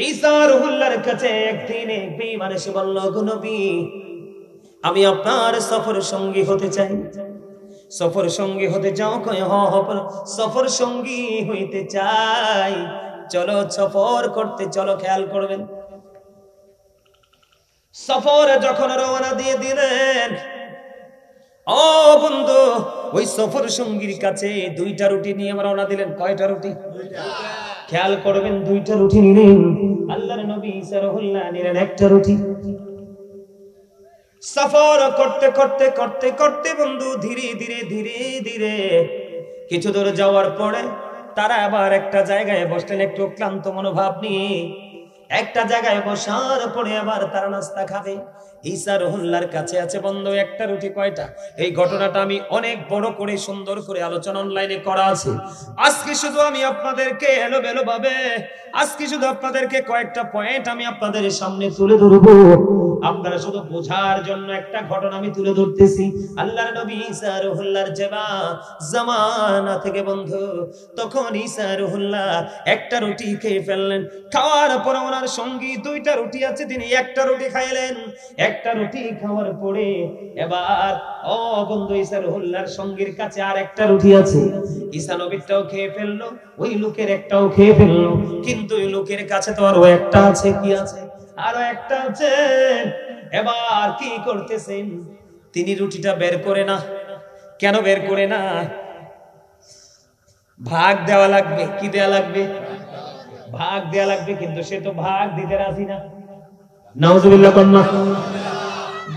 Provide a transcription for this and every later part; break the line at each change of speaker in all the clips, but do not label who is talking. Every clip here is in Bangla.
ঈসা রুহুল্লাহর কাছে একদিন এক বেঈমান এসে বলল, গো নবী, আমি আপনার সফর সঙ্গী হতে চাই। সফর সঙ্গী হতে চাও? কয় সফর সঙ্গী হইতে চাই, চলো সফর করতে চলো। খেয়াল করবেন, সফরে যখন রওনা দিয়ে দিলেন, ও বন্ধু, ওই সফর সঙ্গীর কাছে দুইটা রুটি নিয়ে রওনা দিলেন। কয়টা রুটি? খেয়াল করবেন, দুইটা রুটি নিলেন। আল্লাহর নবী ঈসা রুহুল্লাহ নিলেন একটা রুটি। সফর করতে করতে করতে করতে বন্ধু ধীরে ধীরে ধীরে ধীরে কিছু দূর যাওয়ার পরে তারা আবার একটা জায়গায় বসলেন, একটু ক্লান্ত মনোভাব নিয়ে। একটা জায়গায় বসার পরে আবার তারা নাস্তা খাবে। ঈসা রুহুল্লাহর কাছে আছে বন্ধু একটা রুটি। কয়টা? এই ঘটনাটা আমি অনেক বড় করে সুন্দর করে আলোচনা অনলাইনে করা আছে। আজকে শুধু আমি আপনাদেরকে এলোমেলো ভাবে আজকে শুধু আপনাদেরকে কয়েকটা পয়েন্ট আমি আপনাদের সামনে তুলে ধরবো। আপনারা শুধু বোঝার জন্য একটা ঘটনা আমি তুলে ধরতেছি। আল্লাহর নবী ঈসা রুহুল্লাহর জামানা থেকে বন্ধু, তখন ঈসা রুহুল্লাহ একটা রুটি খেয়ে ফেললেন। খাওয়ার পর ওনার সঙ্গী দুইটা রুটি আছে, তিনি একটা রুটি খাইলেন। একটা রুটি খাওয়ার পরে এবার ও বন্ধু, ঈসা রুহুল্লাহর সঙ্গীর কাছে আর একটা রুটি আছে। ঈসা নবীটাও খেয়ে ফেললো, ওই লোকের একটাও খেয়ে ফেললো, কিন্তু ওই লোকের কাছে তো আরো একটা আছে। কি আছে? আরো একটা আছে। এবার কি করতেছেন? তিনি রুটিটা বের করে না। কেন বের করে না? ভাগ দেওয়া লাগবে। কি দেওয়া লাগবে? ভাগ দেওয়া লাগবে, কিন্তু সে তো ভাগ দিতে রাজি না। নাউজুবিল্লাহ কন্যা,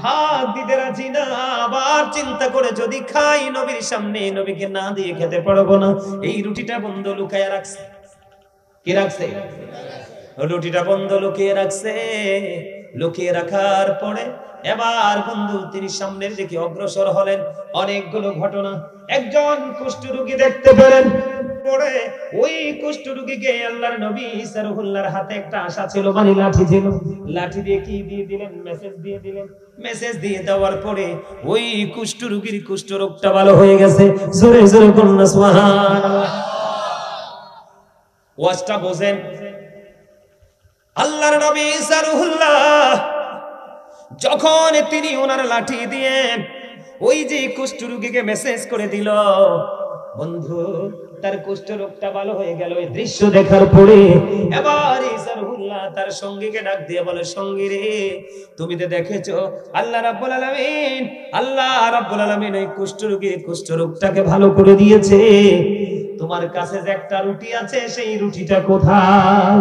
ভাগ দিতে রাজি না। আবার চিন্তা করে, যদি খাই নবীর সামনে, নবীকে না দিয়ে খেতে পারবো না। এই রুটিটা বন্ধ লুকায়া রাখছে। কি রাখছে? রুটিটা বন্ধ লুকিয়ে রাখছে। লুকিয়ে রাখার পরে এবার বন্ধু তিনি সামনের দিকে অগ্রসর হলেন। অনেকগুলো ঘটনা। একজন কুষ্ঠরোগী দেখতে পেলেন। পরে ওই কুষ্ঠরোগীকে আল্লাহর নবী ঈসা রুহুল্লাহর হাতে একটা আশা ছিল, মানে লাঠি ছিল। লাঠি দিয়ে কি দিয়ে দিলেন? মেসেজ দিয়ে দিলেন। মেসেজ দিয়ে দেওয়ার পরে ওই কুষ্ঠরোগীর কুষ্ঠরোগটা ভালো হয়ে গেছে। জোরে জোরে বলুন সুবহানাল্লাহ। ওয়াজটা বোঝেন। আল্লাহর নবী ঈসা রুহুল্লাহ যখন তিনি ওনার লাঠি দিয়ে ওই যে কুষ্ঠরোগীকে মেসেজ করে দিল, বন্ধু তার কুষ্ঠরোগটা ভালো হয়ে গেল। এই দৃশ্য দেখার পরে এবার ঈসা রুহুল্লাহ তার সঙ্গীকে ডাক দিয়ে বলে, সঙ্গী রে, তুমি তো দেখেছো আল্লাহ রাব্বুল আলামিন ওই কুষ্ঠরোগীর কুষ্ঠরোগটাকে ভালো করে দিয়েছে। তোমার কাছে যে একটা রুটি আছে, সেই রুটিটা কোথায়?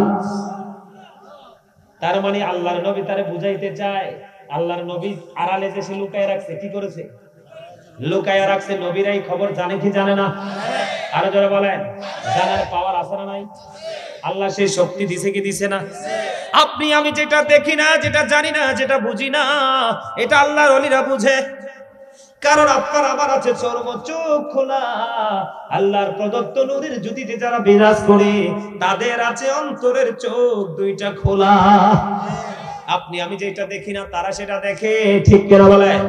তার মানে আল্লাহর নবী তারে বুঝাইতে চায়, আল্লাহর নবী আড়ালে যে সে লুকায় রাখছে। কি করেছে? লুকায় রাখছে। নবীরাই খবর জানে কি জানে না? আরো যারা বলেন, জানার পাওয়ার আছে না নাই? আল্লাহ সেই শক্তি দিছে কি দিছে না? আপনি আমি যেটা দেখি না, যেটা জানি না, যেটা বুঝি না, এটা আল্লাহর ওলিরা বুঝে। কারণ আপনার আমার আছে চর্ম চোখ খোলা। আল্লাহর প্রদত্ত নূরের জ্যোতিতে যারা বিরাজ করে, তাদের আছে অন্তরের চোখ দুইটা খোলা। আপনি আমি যেটা দেখি না, তারা সেটা দেখে। ঠিক কেন বলেন?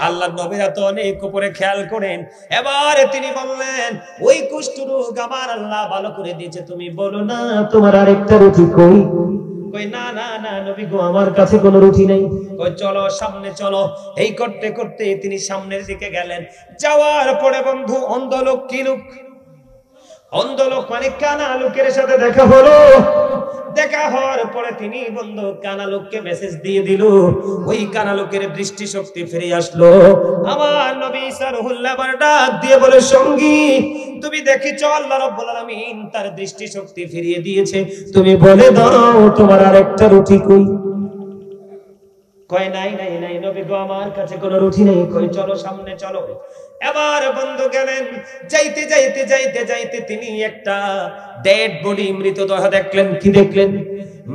আল্লাহর নবীরা তো অনেক উপরে খেয়াল করেন। এবারে তিনি বললেন, ওই কুষ্ঠরোগ আমার আল্লাহ ভালো করে দিয়েছে, তুমি বলো না তোমার আরেকটা রুটি কই? কই না না না নবী গো, আমার কাছে কোনো রুটি নেই। কই চলো সামনে চলো। এই করতে করতে তিনি সামনের দিকে গেলেন। যাওয়ার পরে বন্ধু অন্ধ লোক, কি লোক? অন্ধ লোক মানে কানা লোকের সাথে দেখা হলো। দেখা হওয়ার পরে তিনি বন্ধু কানা লোককে মেসেজ দিয়ে দিল। ওই কানা লোকের দৃষ্টি শক্তি ফিরে আসলো। আমার নবী ঈসা রুহুল্লাহ ডাক দিয়ে বলে, সঙ্গী তুমি দেখেছো আল্লাহ রাব্বুল আলামিন তার দৃষ্টি শক্তি ফিরিয়ে দিয়েছে, তুমি বলে দাও তোমার আরেকটা রুটি কই? কয় নাই নাই নাই নবী গো, আমার কাছে কোনো রুটি নেই। কই চলো সামনে চলো। এবার বন্ধু গেলেন। যাইতে যাইতে যাইতে যাইতে তিনি একটা ডেড বডি, মৃতদেহ দেখলেন। কি দেখলেন?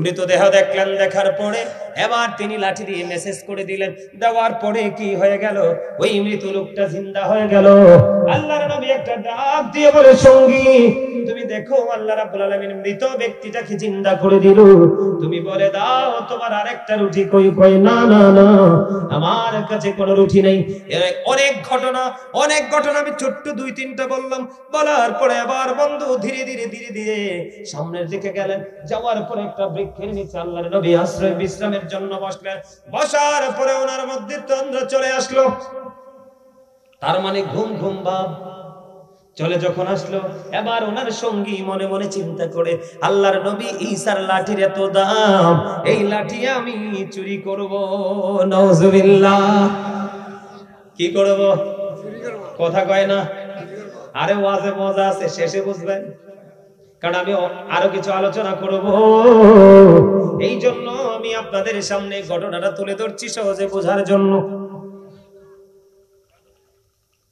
মৃতদেহ দেখলেন। দেখার পরে এবার তিনি লাঠি দিয়ে মেসেজ করে দিলেন। দেওয়ার পরে কি হয়ে গেল? ওই মৃত লোকটা জিন্দা হয়ে গেল। আল্লাহর নবী একটা ডাক দিয়ে বলে, সঙ্গী তুমি দেখো আল্লাহ রাব্বুল আলামিন মৃত ব্যক্তিটাকে জিন্দা করে দিল, তুমি বলে দাও তোমার আরেকটা রুটি কই? কই না না না, আমার কাছে কোনো রুটি নেই। অনেক ঘটনা আমি ছোট্ট 2-3টা বললাম, বলার পরে আবার বন্ধু ধীরে ধীরে সামনের দিকে গেলেন। যাওয়ার পরে একটা বৃক্ষের নিচে আল্লাহর নবী আশ্রয় বিশ্রামের জন্য বসলেন। বসার পরে ওনার মধ্যে তন্দ্রা চলে আসলো, তার মানে ঘুম ঘুম ভাব চলে যখন আসলো, এবার ওনার সঙ্গী মনে মনে চিন্তা করে, আল্লাহর নবী ঈসার লাঠির এত দাম, এই লাঠি আমি চুরি করব। নাউজুবিল্লাহ। কি করব? কথা কয় না। আরে ওয়াজে মজা আছে, শেষে বুঝবেন, কারণ আমি আরো কিছু আলোচনা করব। এই জন্য আমি আপনাদের সামনে ঘটনাটা তুলে ধরছি সহজে বোঝার জন্য।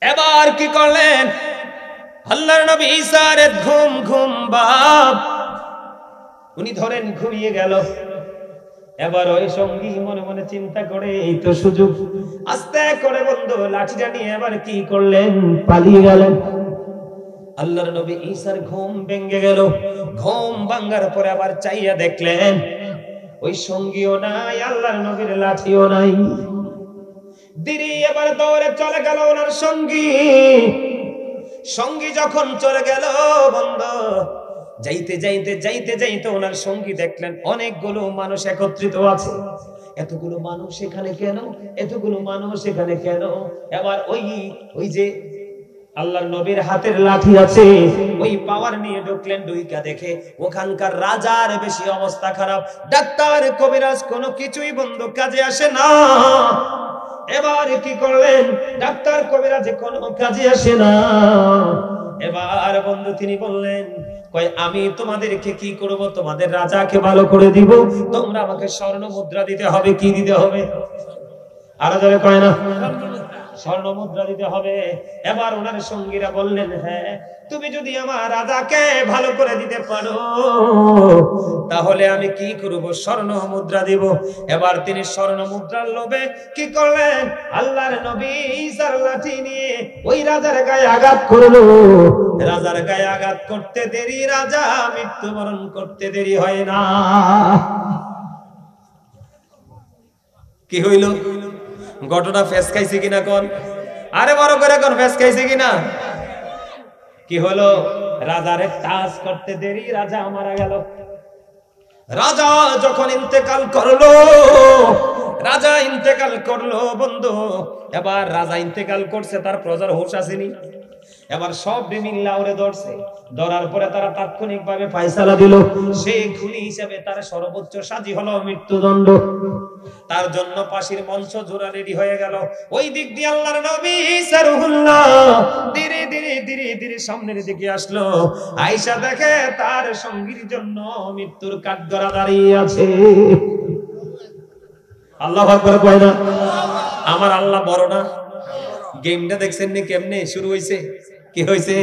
এবার কি করলেন আল্লাহর নবী ঈসার ঘুম ঘুম ভাব, উনি ধরেন ঘুমিয়ে গেল। এবার ওই সঙ্গী মনে মনে চিন্তা করে, এই তো সুযোগ, আস্তে করে বন্ধু লাঠিটা নিয়ে এবার কি করলেন? পালিয়ে গেলেন। আল্লাহর নবী ঈসার ঘুম ভেঙে গেল। ঘুম ভাঙার পরে আবার চাইয়া দেখলেন ওই সঙ্গীও নাই, আল্লাহর নবীর লাঠিও নাই। দিদি এবার দৌড়ে চলে গেল ওনার সঙ্গী যখন চলে গেল বন্ধু, যাইতে ওনার সঙ্গী দেখলেন অনেকগুলো মানুষ একত্রিত আছে। এতগুলো মানুষ এখানে কেন? এতগুলো মানুষ এখানে কেন? এবার ওই যে আল্লাহর নবীর হাতের লাঠি আছে, ওই পাওয়ার নিয়ে ঢুকলেন। ঢুইকা দেখে ওখানকার রাজার বেশি অবস্থা খারাপ, ডাক্তার কবিরাজ কোনো কিছুই বন্ধু কাজে আসে না। এবার কি করলেন? ডাক্তার কবিরাজ কোনো কাজে আসে না। এবার বন্ধু তিনি বললেন, কয় আমি তোমাদেরকে কি করব? তোমাদের রাজাকে ভালো করে দিব, তোমরা আমাকে স্বর্ণ মুদ্রা দিতে হবে। কি দিতে হবে? আরো জোরে কয় না, স্বর্ণ মুদ্রা দিতে হবে। এবার ওনার সঙ্গীরা বললেন, হ্যাঁ তুমি যদি আমার রাজাকে ভালো করে দিতে পারো তাহলে আমি কি করব? স্বর্ণ মুদ্রা দিব। এবার তিনি স্বর্ণ মুদ্রার লোভে কি করলেন? আল্লাহর নবী ঈসার লাঠি নিয়ে ওই রাজার গায়ে আঘাত করলো। রাজার গায়ে আঘাত করতে দেরি, রাজা মৃত্যুবরণ করতে দেরি হয় না। কি হইল? ঘটনা ফেস খাইছে কিনা কোন? আরে বড় করে কোন ফেস খাইছে কিনা? কি হলো? রাজারে টাচ করতে দেরি, রাজা মারা গেল। রাজা যখন ইন্তেকাল করলো বন্ধু, এবার রাজা ইন্তেকাল করছে, তার প্রজার হুঁশ আসেনি। এবার সব মিল্লা ওরে ধরছে, ধরার পরে তারা তাৎক্ষণিক ভাবে ফয়সালা দিল, সে খুনি হিসেবে তার সর্বোচ্চ সাজি হলো মৃত্যুদণ্ড। তার জন্য ফাঁসির মঞ্চ জোড়া রেডি হয়ে গেল। ওই দিক দিয়ে আল্লাহর নবী ঈসা রুহুল্লাহ ধীরে ধীরে সামনের দিকে আসলো। আয়েশা দেখে তার সঙ্গীর জন্য মৃত্যুর কাঠগড়া দাঁড়িয়ে আছে। আল্লাহু আকবার কয় না? আমার আল্লাহ বড় না? গেমটা দেখছেন নি কেমনে শুরু হইছে? কি হইছে?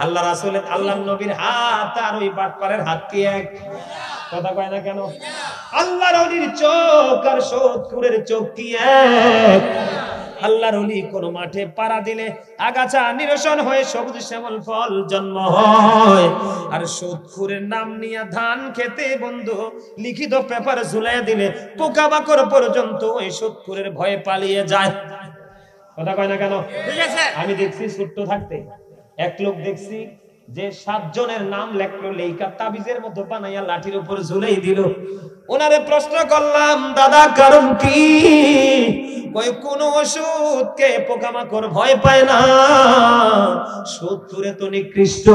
আল্লাহ রাসূলের, আল্লাহর নবীর হাত আর ওই বাটপারের হাত কি এক? কথা কয় না কেন? আল্লাহর ওলির চোখ আর সুদখোরের চোখ কি এক? আল্লাহর ওলি কোন মাঠে পাড়া দিলে আগাছা নিরসন হয়ে সবুজ শ্যামল ফল জন্ম হয়, আর সুদখোরের নাম নিয়ে ধান খেতে বন্ধু লিখিত পেপার ঝুলাইয়া দিলে পোকামাকড় পর্যন্ত ওই সুদখোরের ভয়ে পালিয়ে যায়। কথা কয় না কেন? ঠিক আছে, আমি দেখছি ছোট্ট থাকতে এক লোক দেখছি যে 7 জনের নাম লেখলো, লেখা তাবিজের মতো বানাইয়া লাঠির উপর ঝুলাই দিল। ওনারে প্রশ্ন করলাম, দাদা কারণ কি? কই কোন ওষুধকে পোকামাকড় ভয় পায় না, সুদখোরে তো নিকৃষ্ট।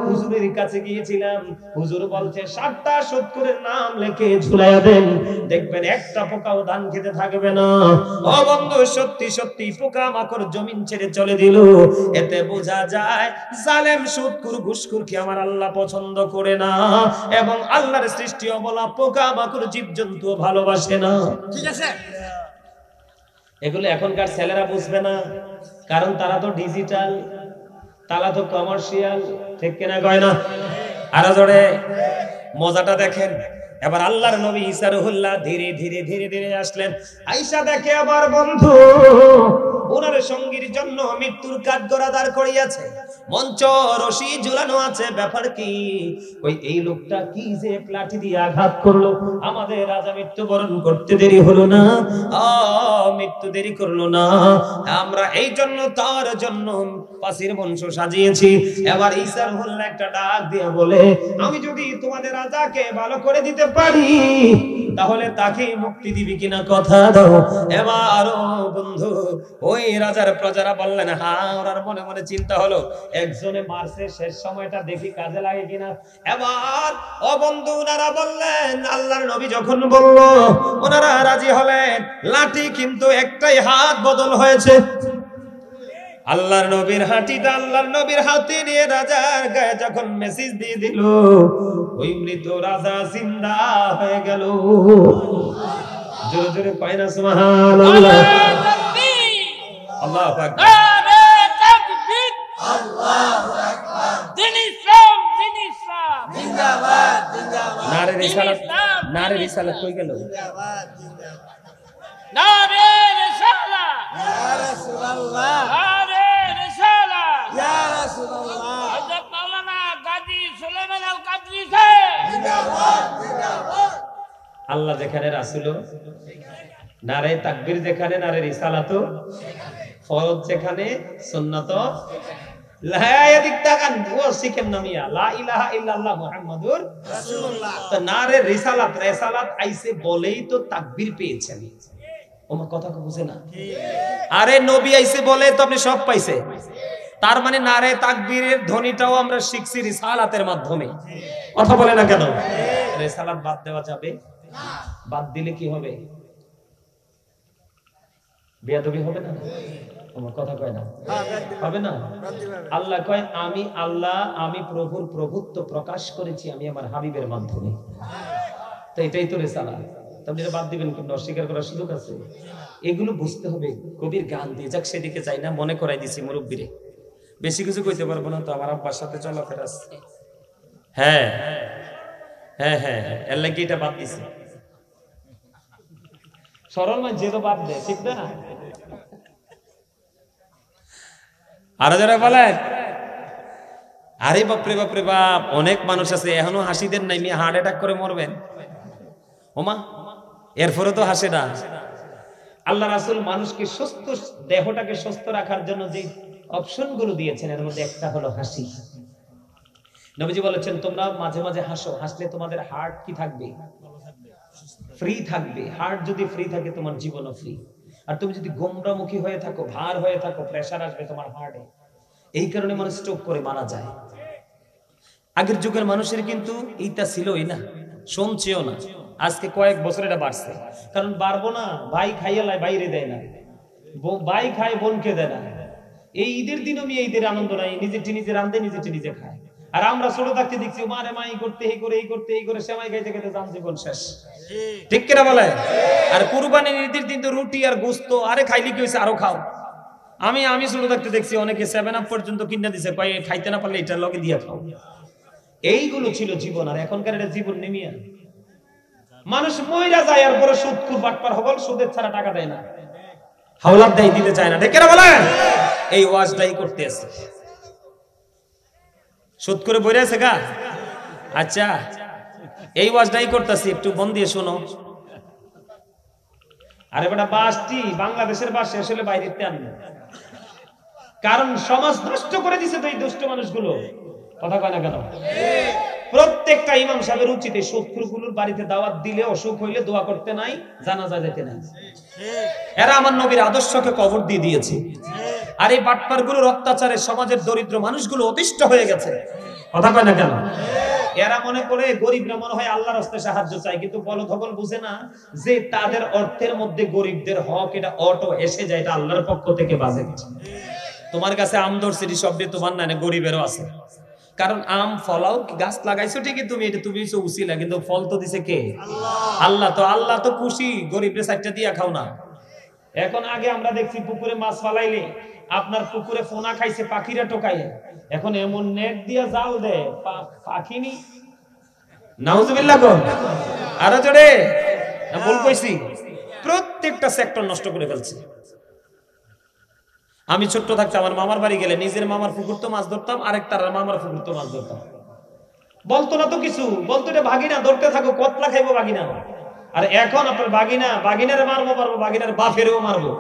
হুজুরের কাছে গিয়েছিলাম, হুজুর বলছে 7টা সুদখোরের নাম লিখে ঝুলাইয়া দেন, দেখবেন একটা পোকাও ধান খেতে থাকবে না। ও বন্ধু, সত্যি সত্যি পোকামাকড় জমিন ছেড়ে চলে দিল। এতে বোঝা যায় জালেম সুদখোর ঘুষখোরকে আমার আল্লাহ পছন্দ করে না, এবং আল্লাহর সৃষ্টি অবলা পোকামাকড় জীবজন্তু ভালোবাসে না। ঠিক আছে, এগুলো এখনকার ছেলেরা বুঝবে না, কারণ তারা তো ডিজিটাল, তারা তো কমার্শিয়াল। ঠিক কিনা কয় না? আরো জোরে মজাটা দেখেন। এবার আল্লাহর নবী ঈসা রুহুল্লাহ ধীরে ধীরে আসলেন। আয়েশা দেখে আবার বন্ধু ওনার সঙ্গীর জন্য মৃত্যুর কাঠগড়া দাঁড় করিয়াছে। মঞ্চ রশি ঝুলানো আছে, ব্যাপার কি? ওই এই লোকটা কি যে লাঠি দিয়ে আঘাত করলো, আমাদের রাজা মৃত্যুবরণ করতে দেরি হলো না, মৃত্যু দেরি করলো না। আমরা এই জন্য তার জন্য পাশের বংশ সাজিয়েছি। এবার ঈসা রুহুল্লাহ একটা ডাক দিয়ে বলে, আমি যদি তোমাদের রাজাকে ভালো করে দিতে পারি তাহলে তাকে মুক্তি দিবি কিনা কথা দাও। এবার বন্ধু ওই রাজার প্রজারা বললেন হ্যাঁ। ওনার মনে মনে চিন্তা হলো একজনে মারছে, শেষ সময়টা দেখি কাজে লাগে কিনা। এবার ও বন্ধু ওনারা বললেন, আল্লাহর নবী যখন বলল ওনারা রাজি হলেন। লাঠি কিন্তু একটাই হাত বদল হয়েছে। আল্লাহর নবীর হাঁটিটা আল্লাহর নবীর হাতে নিয়ে রাজার গায়ে যখন মেসেজ দিয়ে দিল, ওই মৃত রাজা জিন্দা হয়ে গেল। জোরে জোরে কয় না সুবহানাল্লাহ। আল্লাহু আকবার, আল্লাহু আকবার। দিন ইসলাম, দিন ইসলাম জিন্দাবাদ, জিন্দাবাদ। নারে রিসালাত, নারে রিসালাত কই গেল? জিন্দাবাদ, জিন্দাবাদ। নারে রিসালাত, ইয়া রাসূলুল্লাহ, নারে রিসালাত, ইয়া রাসূলুল্লাহ। হযরত মাওলানা গাজী সুলাইমান আল কাদরি সাহেব জিন্দাবাদ, জিন্দাবাদ। আল্লাহ যেখানে রাসূল, নারে তাকবীর যেখানে, নারে রিসালাত, ফরজ যেখানে, সুন্নাত লা ইয়াদিক্তাকান ও শিখেন নামিয়া লা ইলাহা ইল্লাল্লাহ মুহাম্মাদুর রাসূলুল্লাহ। তো নারে রিসালাত, রিসালাত আইছে বলেই তো তাকবীর পেয়েছেন। ওমা কথা কো বুঝে না? আরে নবী আইছে বলে তো আপনি সব পাইছে। তার মানে নারে তাকবীরের ধ্বনিটাও আমরা শিখছি রিসালাতের মাধ্যমে। কথা বলে না কেন? রিসালাত বাদ দেওয়া যাবে না। বাদ দিলে কি হবে? বেয়াদবি হবে না? ওমা কথা কয় না, হবে না? আল্লাহ কয় আমি আল্লাহ, আমি প্রভুর প্রভুত্ব প্রকাশ করেছি আমি আমার হাবিবের মাধ্যমে। তো এটাই তো রিসালাত। আপনি এটা বাদ দিবেন কিন্তু অস্বীকার করার সুযোগ আছে? এগুলো বুঝতে হবে। কবির গান দিয়ে যাক, সেদিকে চাই না, মনে করাই দিছি মুরব্বীরে। বেশি কিছু কইতে পারবো না তো, আমার আব্বার সাথে চলাফেরা আছে। হ্যাঁ হ্যাঁ হ্যাঁ, এর লাগি এটা বাদ দিছি। সরল মানে যে তো বাদ দেয়, ঠিক না? আরো যারা বলেন আরে বাপরে বাপরে বাপ, অনেক মানুষ আছে এখনো হাসি দেন নাই, মিয়া হার্ট অ্যাটাক করে মরবেন। ওমা এরপরে তো হাসে না। আল্লাহ রাসূল মানুষকে সুস্থ, দেহটাকে সুস্থ রাখার জন্য যে অপশন গুলো দিয়েছেন এর মধ্যে একটা হলো হাসি। নবীজি বলেছেন তোমরা মাঝে মাঝে হাসো, হাসলে তোমাদের হার্ট কি থাকবে? ফ্রি থাকবে। হার্ট যদি ফ্রি থাকে তোমার জীবনও ফ্রি। আর তুমি যদি গোমরামুখী হয়ে থাকো, ভার হয়ে থাকো, প্রেসার আসবে তোমার হার্টে। এই কারণে মানুষ স্ট্রোক করে মারা যায়। আগের যুগের মানুষের কিন্তু এইটা ছিলই না, শুনছেও না। আজকে কয়েক বছর এটা বাড়ছে। কারণ বাড়বো না, ভাই খাইয়া লাই বাইরে দেয় না, ভাই খায় বোনকে দেয় না। এই ঈদের দিনও আমি ঈদের আনন্দ নাই, নিজেরটি নিজে রান্ধে, নিজেরটি নিজে খায়। আর আমরা ছোট থাকতে দেখছি মারে মাই করতে, এই করে এই করতে, এই করে সেমাই খাইতে খাইতে জান জীবন শেষ। ঠিক কিনা বলে? আর কুরবানির ঈদের দিন তো রুটি আর গোস্ত, আরে খাইলি কি হয়েছে আরো খাও। আমি ছোট থাকতে দেখছি অনেকে 7 আপ পর্যন্ত কিনা দিছে, কয় খাইতে না পারলে এটার লগে দিয়ে খাও। এইগুলো ছিল জীবন। আর এখনকার এটা জীবন নেমিয়া মানুষ মইরা যায়, আর পরে সুদকুর বাটপার হবল, সুদের ছাড়া টাকা দেয় না, হাওলাত দেয়, দিতে চায় না। ঠিক কিনা বলেন? এই ওয়াজটাই করতে আছে। সুদ করে বইরে আছে গা। আচ্ছা এই ওয়াজটাই করতেছি, একটু মন দিয়ে শোনো। আরে বেটা বাসটি বাংলাদেশের বাস শেষ হলে বাইরে আনবে, কারণ সমাজ নষ্ট করে দিছে তো এই দুষ্ট মানুষগুলো। কথা কয় না কেন? প্রত্যেকটা ইমাম সাহেবের উচিত এই সুদখোরগুলোর বাড়িতে দাওয়াত দিলে, অসুখ হইলে দোয়া করতে নাই, জানাজা যেতে নাই। এরা আমার নবীর আদর্শকে কবর দিয়ে দিয়েছে। আর এই বাটপারগুলোর অত্যাচারে সমাজের দরিদ্র মানুষগুলো অতিষ্ঠ হয়ে গেছে। কথা কয় না কেন? এরা মনে করে গরিবরা মনে হয় আল্লাহর হস্তে সাহায্য চায়, কিন্তু বলধবল বুঝে না যে তাদের অর্থের মধ্যে গরিবদের হক এটা অটো এসে যায়, এটা আল্লাহর পক্ষ থেকে বাজেট। তোমার কাছে আম ধরছিলি শব্দ তোমার না, গরিবেরও আছে। কারণ আম ফলাও গাছ লাগাইছো ঠিকই, তুমি এটা তুমি উচিলা, কিন্তু ফল তো দিছে কে? আল্লাহ। তো আল্লাহ তো খুশি, গরিবরে সাইডটা দিয়া খাও না। এখন আগে আমরা দেখছি পুকুরে মাছ ফালাইলে আপনার পুকুরে ফোনা খাইছে পাখিরা টোকাইয়ে, এখন এমন নেট দিয়া জাল দেয় পাখিনি। নাউজুবিল্লাহ গো, আরো জোরে বল কইছি। প্রত্যেকটা সেক্টর নষ্ট করে ফেলছে। আমি ছোট্ট থাকতে আমার মামার বাড়ি গেলে নিজের মামার পুকুর তো মাছ ধরতাম, আরেকটার মামার পুকুর তো মাছ ধরতাম। বলতো না তো কিছু, বলতো এটা ভাগিনা, ধরতে থাকো, কতলা খাইবো ভাগিনা। আর এখন আপনার বাগিনারে মারবো, বাগিনার বাপেরও মারবো।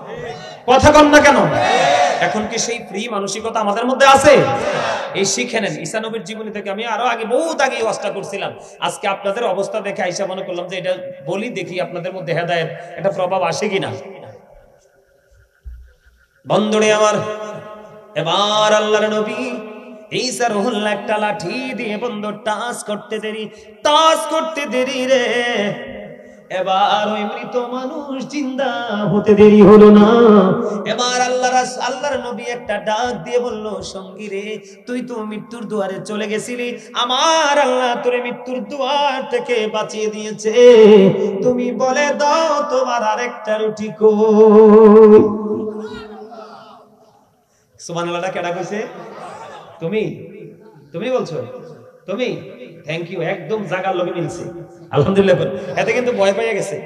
কথা কম না কেন? এখন কি সেই ফ্রি মানসিকতা আমাদের মধ্যে আছে? এই শিখে নেন ঈসা নবীর জীবনী থেকে। আমি আরো আগে, বহুত আগে ওয়াজটা করছিলাম। আজকে আপনাদের অবস্থা দেখে আইসা মনে করলাম যে এটা বলি, দেখি আপনাদের মধ্যে হেদায়েত একটা প্রভাব আসে কিনা। বন্ধুরে আমার, এবার আল্লাহর নবী ঈসা রুহুল্লাহ একটা লাঠি দিয়ে বন্ধু টাচ করতে দেরি রে, এবার ওই মৃত মানুষ জিন্দা হতে দেরি হলো না। এবার আল্লাহর নবী একটা ডাক দিয়ে বলল, সঙ্গী রে, তুই তো মৃত্যুর দুয়ারে চলে গেছিলি, আমার আল্লাহ তোরে মৃত্যুর দুয়ার থেকে বাঁচিয়ে দিয়েছে, তুমি বলে দাও তোমার আরেকটা রুটি কই। সুবহানাল্লাহ, কেডা কইছে? তুমি বলছো? তুমি? থ্যাংক ইউ, একদম জায়গার লগে মিলছে, আলহামদুলিল্লাহ। এতে কিন্তু ভয় পেয়ে গেছে,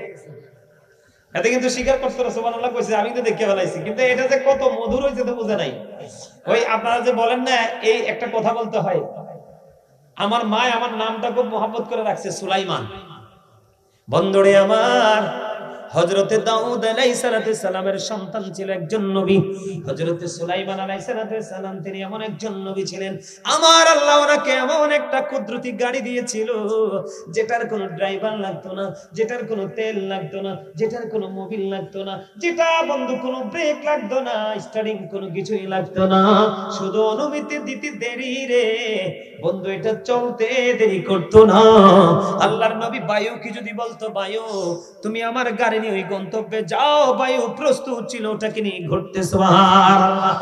এতে কিন্তু স্বীকার করছে না। সুবহানাল্লাহ কইছে, আমি তো দেখে ফেলাইছি, কিন্তু এটা যে কত মধুর হইছে তো বুঝে নাই। ওই আপনারা যে বলেন না, এই একটা কথা বলতে হয়, আমার মা আমার নামটা খুব মহব্বত করে রাখছে, সুলাইমান। বন্ধুরে আমার, হযরতে দাউদ আলাইহিস সালামের সন্তান ছিল একজন নবী, হযরতে সুলাইমান আলাইহিস সালাম, তিনি এমন একজন নবী ছিলেন, আমার আল্লাহ ওনাকে এমন একটা কুদরতি গাড়ি দিয়েছিল, যেটার কোনো ড্রাইভার লাগতো না, যেটার কোনো তেল লাগতো না, যেটার কোনো মোবিল লাগতো না, যেটা বন্ধু কোনো ব্রেক লাগতো না, স্টারিং কোনো কিছুই লাগতো না, শুধু অনুমতি দিতে দেরি রে বন্ধু, এটা চলতে দেরি করতো না। আল্লাহর নবী বায়ুকে যদি বলতো, বায়ু তুমি আমার গাড়ি নিয়ে ওই গন্তব্যে যাও, বায়ু প্রস্তুত ছিল ওটাকে নিয়ে ঘুরতে। সুবহানাল্লাহ।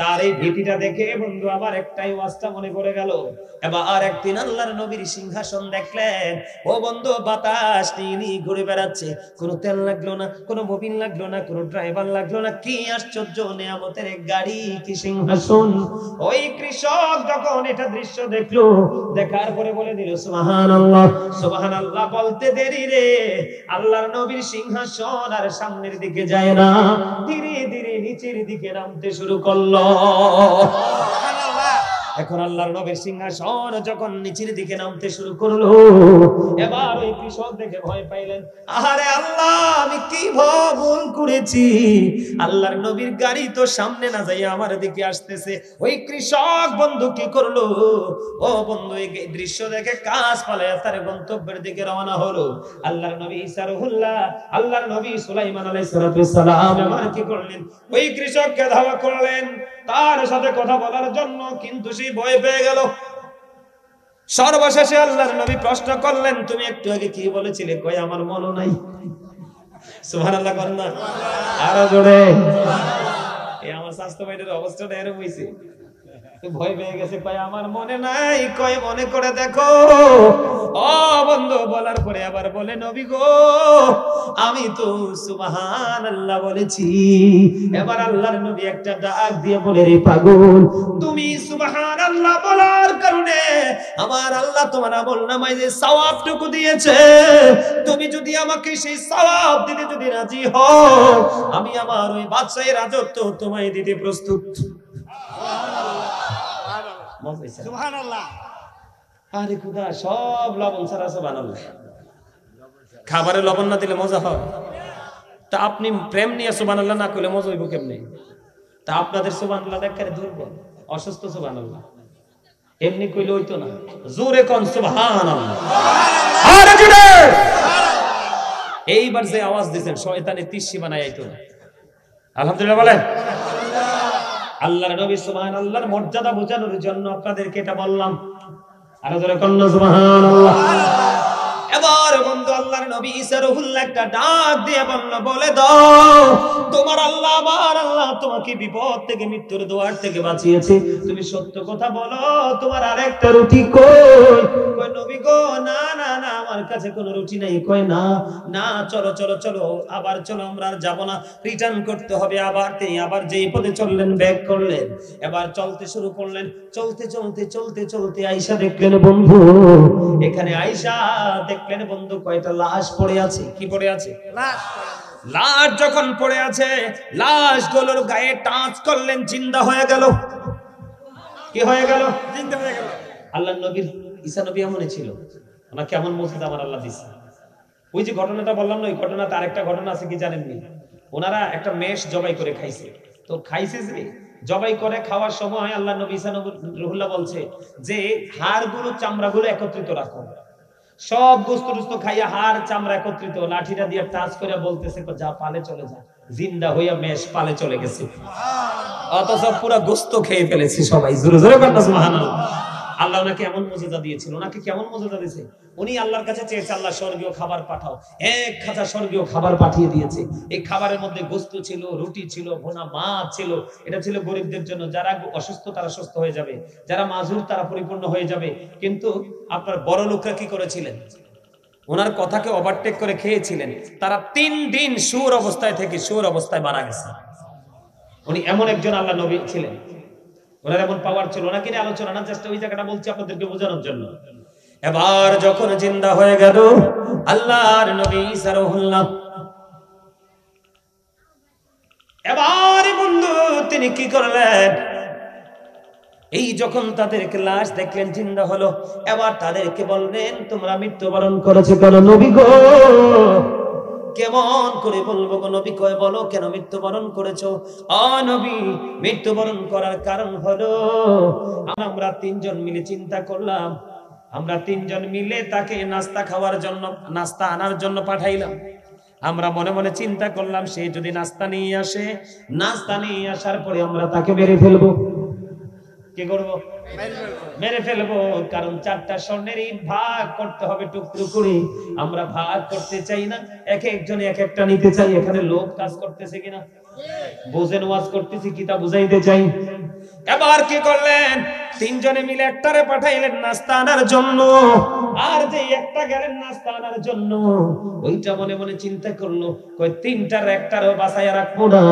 তার এই ভীতিটা দেখে বন্ধু আমার একটাই ওয়াজটা মনে পড়ে গেল। এবার একদিন আল্লাহর নবীর সিংহাসন দেখলেন, ও বন্ধু বাতাস নিয়ে ঘুরে বেড়াচ্ছে, কোনো তেল লাগলো না, কোনো মোবিল লাগলো না, কোনো ড্রাইভার লাগলো না, কি আশ্চর্য নিয়ামতের এক গাড়ি, কি সিংহাসন। ওই কৃষক যখন এটা দৃশ্য দেখলো, দেখার পরে বলে দিল সুবহানাল্লাহ, সুবহানাল্লাহ। বলতে দেরি রে, আল্লাহর নবীর সিংহাসন আর সামনের দিকে যায় না, ধীরে ধীরে নিচের দিকে নামতে শুরু করলো। এখন আল্লাহর নবীর সিংহাসন যখন নিচের দিকে নামতে শুরু করলো, এবার ওই কৃষক দেখে ভয় পাইলেন, আরে আল্লাহ, আমি কি ভুল করেছি, আল্লাহর নবীর গাড়ি তো সামনে না যাই আমার দিকে আসতেছে। ওই কৃষক বন্ধু কি করলো, ও বন্ধু এই দৃশ্য দেখে কাজ পালায় তার গন্তব্যের দিকে রওনা হলো। আল্লাহর নবী ঈসা রুহুল্লাহ, আল্লাহর নবী সুলাইমান আলাইহিস সালাম এবার কি করলেন, ওই কৃষককে ধাওয়া করলেন তার সাথে কথা বলার জন্য, কিন্তু সে ভয় পেয়ে গেল। সর্বশেষে আল্লাহর নবী প্রশ্ন করলেন, তুমি একটু আগে কি বলেছিলে? কই আমার মনে নাই। সুবহানাল্লাহ করেন না আরো জোরে। এই আমার স্বাস্থ্য ভাইদের অবস্থাটা এরকম হইছে, ভয় পেয়ে গেছে, কয় আমার মনে নাই। কয় মনে করে দেখো। ও বন্ধু বলার পরে আবার বলে, নবী গো, আমি তো সুবহানাল্লাহ বলেছি। এবার আল্লাহর নবী একটা ডাক দিয়ে বলে, রে পাগল, তুমি সুবহানাল্লাহ বলার কারণে আমার আল্লাহ তোমার আমলনামায় যে সওয়াবটুকু দিয়েছে, তুমি যদি আমাকে সেই সওয়াব দিতে যদি রাজি হও, আমি আমার ওই বাদশাহের রাজত্ব তোমায় দিতে প্রস্তুত। সুবহানাল্লাহ। আরে খুদা, সব লবণ ছাড়া সুবহানাল্লাহ। খাবারে লবণ না দিলে মজা হয়? তা আপনি প্রেম নিয়ে সুবহানাল্লাহ না করলে মজা হইব কেমনে? তা আপনাদের সুবহানাল্লাহ একেবারে দুর্বল, অসুস্থ সুবহানাল্লাহ। এমনি কইলে হইতো না, জোরে কোন সুবহানাল্লাহ। আরে জোরে। এইবার যে আওয়াজ দিবেন শয়তানে তিসি বানায় আইতো না। আলহামদুলিল্লাহ বলেন। আল্লাহর নবী সুবহানাল্লাহর মর্যাদা বোঝানোর জন্য আপনাদেরকে এটা বললাম। আরো জোরে কোন সুবহানাল্লাহ। এবার বন্ধু আল্লাহর নবী ঈসা রুহুল্লাহ একটা ডাক দিয়ে বলে দাও, তোমার আল্লাহ আমার আল্লাহ তোমাকে বিপদ থেকে, মৃত্যুর দুয়ার থেকে বাঁচিয়েছে, তুমি সত্য কথা বলো, তোমার আরেকটা রুটি কই? কয় নবী গো, না না না, আমার কাছে কোনো রুটি নাই। কয় না না, চলো চলো চলো, আবার চলো, আমরা আর যাব না, রিটার্ন করতে হবে। আবার তিনি আবার যেই পথে চললেন, ব্যাক করলেন, এবার চলতে শুরু করলেন। চলতে চলতে চলতে চলতে আয়েশা দেখলেন বন্ধু, এখানে আয়েশা দেখলেন বন্ধু কয়টা লাশ পড়ে আছে। কি পড়ে আছে? লাশ। লাশ যখন পড়ে আছে, লাশগুলোর গায়ে টাচ করলেন, জিন্দা হয়ে গেল। কি হয়ে গেল? জিন্দা হয়ে গেল। আল্লাহর নবীর, ঈসা নবী এমনই ছিল, ওনাকে কেমন মুজিজা আমার আল্লাহ দিয়েছে। ওই যে ঘটনাটা বললাম না, ওই ঘটনাতে আরেকটা ঘটনা আছে, কি জানেননি? ওনারা একটা মেষ জবাই করে খাইছে। তো খাইছে যে জবাই করে খাওয়ার সময় আল্লাহ নবী ঈসা নবী রুহুল্লাহ বলছে যে হাড়গুলো চামড়াগুলো একত্রিত রাখো। সব গোস্ত টুস্ত খাইয়া হাড় চামড়া একত্রিত লাঠিটা দিয়ে টাচ করে বলতেছে যা পালে চলে যা। জিন্দা হইয়া মেষ পালে চলে গেছে, অথচ পুরো গোস্ত খেয়ে ফেলেছে সবাই। জোরে জোরে বলেন সুবহানাল্লাহ। আল্লাহ ওনাকে এমন মর্যাদা দিয়েছিল। ওনাকে কেমন মর্যাদা দিয়েছে? উনি আল্লাহর কাছে চেয়েছে, আল্লাহ স্বর্গীয় খাবার পাঠাও। এক খাঁচা স্বর্গীয় খাবার পাঠিয়ে দিয়েছে। এই খাবারের মধ্যে গোস্ত ছিল, রুটি ছিল, ভুনা মাছ ছিল। এটা ছিল গরিবদের জন্য, যারা অসুস্থ তারা সুস্থ হয়ে যাবে, যারা মাজুর তারা পরিপূর্ণ হয়ে যাবে। কিন্তু আপনার বড় লোকরা কি করেছিলেন? ওনার কথাকে ওভারটেক করে খেয়েছিলেন। তারা 3 দিন সুর অবস্থায় থেকে সুর অবস্থায় মারা গেছে। উনি এমন একজন আল্লাহ নবী ছিলেন, ওনার এমন পাওয়ার ছিল। ওনাকে নিয়ে আলোচনা না, জাস্ট ওই জায়গাটা বলছি আপনাদেরকে বোঝানোর জন্য। এবার যখন জিন্দা হয়ে গেল আল্লাহর নবী ঈসা রুহুল্লাহ, এবার বন্ধু তিনি কি করলেন? এই যখন তাদেরকে লাশ দেখলেন জিন্দা হলো, এবার তাদেরকে বললেন তোমরা মৃত্যুবরণ করেছো কেন নবী গো? কেমন করে বলবো গো নবী? কয় বলো কেন মৃত্যুবরণ করেছো? নবী মৃত্যুবরণ করার কারণ হলো আমরা 3 জন মিলে চিন্তা করলাম, আমরা 3 জন মিলে তাকে নাস্তা খাওয়ার জন্য, নাস্তা আনার জন্য পাঠাইলাম। আমরা মনে মনে চিন্তা করলাম সে যদি নাস্তা নিয়ে আসে, নাস্তা নিয়ে আসার পরে আমরা তাকে মেরে ফেলবো। কি করব? মেরে ফেলবো। কারণ 4টা স্বর্ণের ইট ভাগ করতে হবে টুকরো করে। আমরা ভাগ করতে চাই না, এক একজনে এক একটা নিতে চাই। এখানে লোক কাজ করতেছে কিনা বুঝেন, ওয়াজ করতেছি কি তা বুঝাইতে চাই। এবার কি করলেন? 3 জনে মিলে একটারে পাঠাইলেন নাস্তা আনার জন্য। আর যে একটা গেলেন নাস্তা আনার জন্য, ওইটা মনে মনে চিন্তা করলো কই 3টার একটারও বাঁচাইয়া রাখবো না।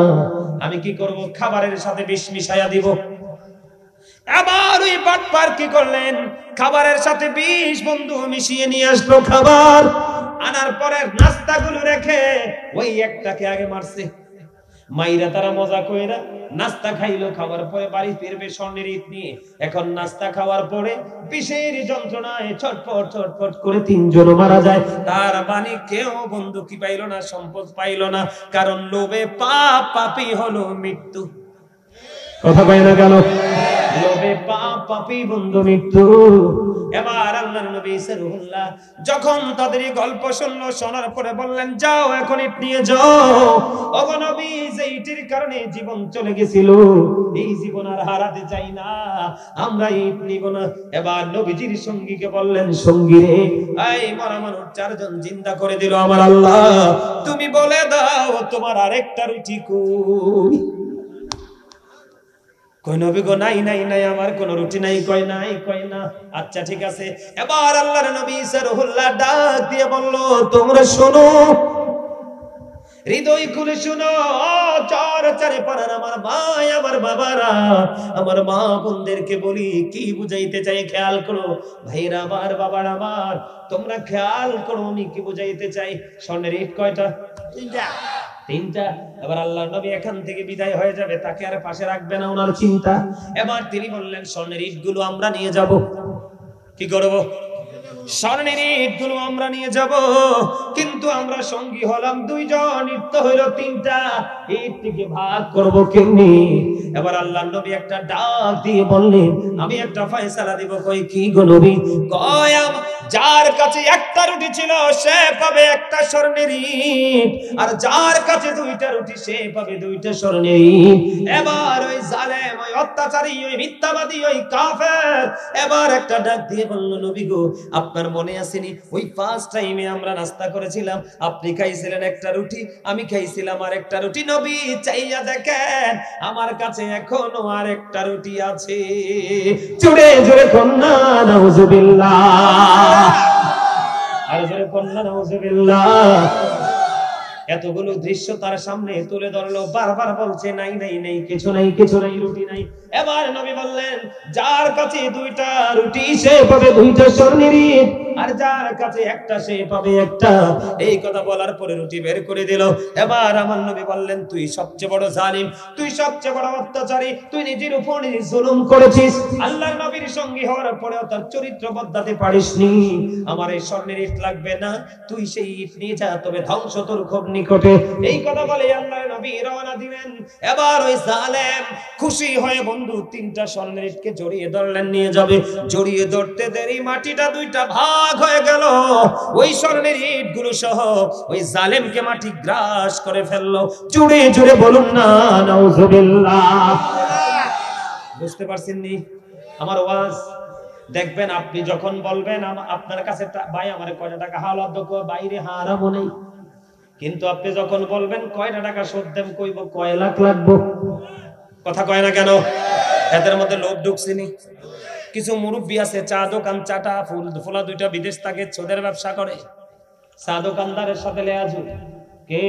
আমি কি করব? খাবারের সাথে বিষ মিশাইয়া দিব। আবার ওই বাটপার কি করলেন? খাবারের সাথে বিষ বন্ধু মিশিয়ে নিয়ে আসলো। খাবার আনার পরে নাস্তাগুলো রেখে ওই একটাকে আগে মারছে। মাইরা তারা মজা কইরা নাস্তা খাইলো। খাওয়ার পরে বাড়ি ফিরবে স্বর্ণের ইট নিয়ে। এখন নাস্তা খাওয়ার পরে বিষের যন্ত্রণায় ছটফট ছটফট করে 3 জন মারা যায়। তার মানে কেউ বন্ধু কি পাইলো না? সম্পদ পাইলো না। কারণ লোভে পাপ, পাপী হলো মৃত্যু। কথা কয় না কেন? লোভে পাপ, পাপী বন্ধু মৃত্যু। এবার আল্লাহর নবী ঈসা রুহুল্লাহ যখন তাদের এই গল্প শুনলো, শোনার পরে বললেন যাও এখন ইট নিয়ে যাও। ওগো নবী, যে ইটের কারণে জীবন চলে গেছিল, এই জীবন আর হারাতে চাই না, আমরা ইট নিব না। এবার নবীজির সঙ্গীকে বললেন, সঙ্গী রে, এই মরা মানুষ 4 জন জিন্দা করে দিল আমার আল্লাহ, তুমি বলে দাও তোমার আরেকটা রুটি কই? কই নবী গো, নাই নাই নাই, আমার কোন রুটি নাই। কয় নাই, কয় না। আচ্ছা ঠিক আছে। এবার আল্লাহর নবী ঈসা রুহুল্লাহ ডাক দিয়ে বলল, তোমরা শোনো, হৃদয় খুলে শোনো, চার চারে পাড়ার আমার ভাই, আমার বাবারা, আমার মা বোনদেরকে বলি কি বুঝাইতে চাই খেয়াল করো। ভাইরা আমার, বাবার আমার, তোমরা খেয়াল করো আমি কি বুঝাইতে চাই। স্বর্ণের ইট কয়টা? 3টা। এবার আল্লাহর নবী এখান থেকে বিদায় হয়ে যাবে, তাকে আর পাশে রাখবে না, ওনার চিন্তা। এবার তিনি বললেন স্বর্ণের ইটগুলো আমরা নিয়ে যাব। কি করব? স্বর্ণের ইটগুলো আমরা নিয়ে যাব, কিন্তু আমরা সঙ্গী হলাম 2 জন, ইট তো হইল 3টা, ইটটিকে ভাগ করব কেমনি? এবার আল্লাহর নবী একটা ডাক দিয়ে বললেন, আমি একটা ফয়সালা দিব। কই কি গো নবী? কয় যার কাছে একটা রুটি ছিল সে পাবে একটা স্বর্ণের ইট, আর যার কাছে 2টা রুটি সে পাবে 2টা স্বর্ণের ইট। এবার ওই জালেম, ওই অত্যাচারী, ওই মিথ্যাবাদী, ওই কাফের এবার একটা ডাক দিয়ে বলল, নবী গো, আপনার মনে আসেনি ওই ফার্স্ট টাইমে আমরা নাস্তা করেছিলাম, আপনি খাইছিলেন একটা রুটি, আমি খাইছিলাম আর একটা রুটি। নবী চাইয়া দেখেন আমার কাছে এখনো আর একটা রুটি আছে। জোরে জোরে কন্যা নাউজুবিল্লাহ, আর জোরে কন্যা নাউজুবিল্লাহ। এতগুলো দৃশ্য তার সামনে তুলে ধরলো, বারবার বলছে নাই নাই নাই, কিছু নাই, কিছু নাই, রুটি নাই। এবার নবী বললেন, যার কাছে 2টা রুটি সে পাবে 2টা স্বর্ণের ইট, আর যার কাছে একটা সে পাবে একটা। এই কথা বলার পরে রুটি বের করে দিল। এবার আমার নবী বললেন, তুই সবচেয়ে বড় জালিম, তুই সবচেয়ে বড় অত্যাচারী, তুই নিজের উপর নিজে জুলুম করেছিস। আল্লাহর নবীর সঙ্গী হওয়ার পরেও তার চরিত্র বদলাতে পারিসনি। আমার এই স্বর্ণের ইট লাগবে না, তুই সেই ইট নিয়ে যা, তবে ধ্বংস তোর খুব নিকটে। এই কথা বলে আল্লাহর নবী রওনা দিলেন। এবার ওই জালেম খুশি হয়ে বন্ধু তিনটা স্বর্ণের ইটকে জড়িয়ে ধরলেন, নিয়ে যাবে। জড়িয়ে ধরতে দেরি মাটিটা দুইটা ভাগ হয়ে গেল। ওই স্বর্ণের ইটগুলো সহ ওই জালেমকে মাটি গ্রাস করে ফেললো। জুড়ে জুড়ে বলুন না নাউজুবিল্লাহ। বুঝতে পারছেন নি আমার ওয়াজ? দেখবেন আপনি যখন বলবেন আপনার কাছে ভাই আমার কয়টা টাকা হালাত বাইরে হারামও নেই, কিন্তু আপনি যখন বলবেন কয়টা টাকা সুদ দেব, কইব কয় লাখ লাগবো। কথা কয় না কেন? এদের মধ্যে লোভ ঢুকছেনি। কিছু মুরব্বী আছে চা দোকান, চাটা ফুলা দুইটা বিদেশ থাকে, সুদের ব্যবসা করে। চা দোকানদারের সাথে লেয়াজু কে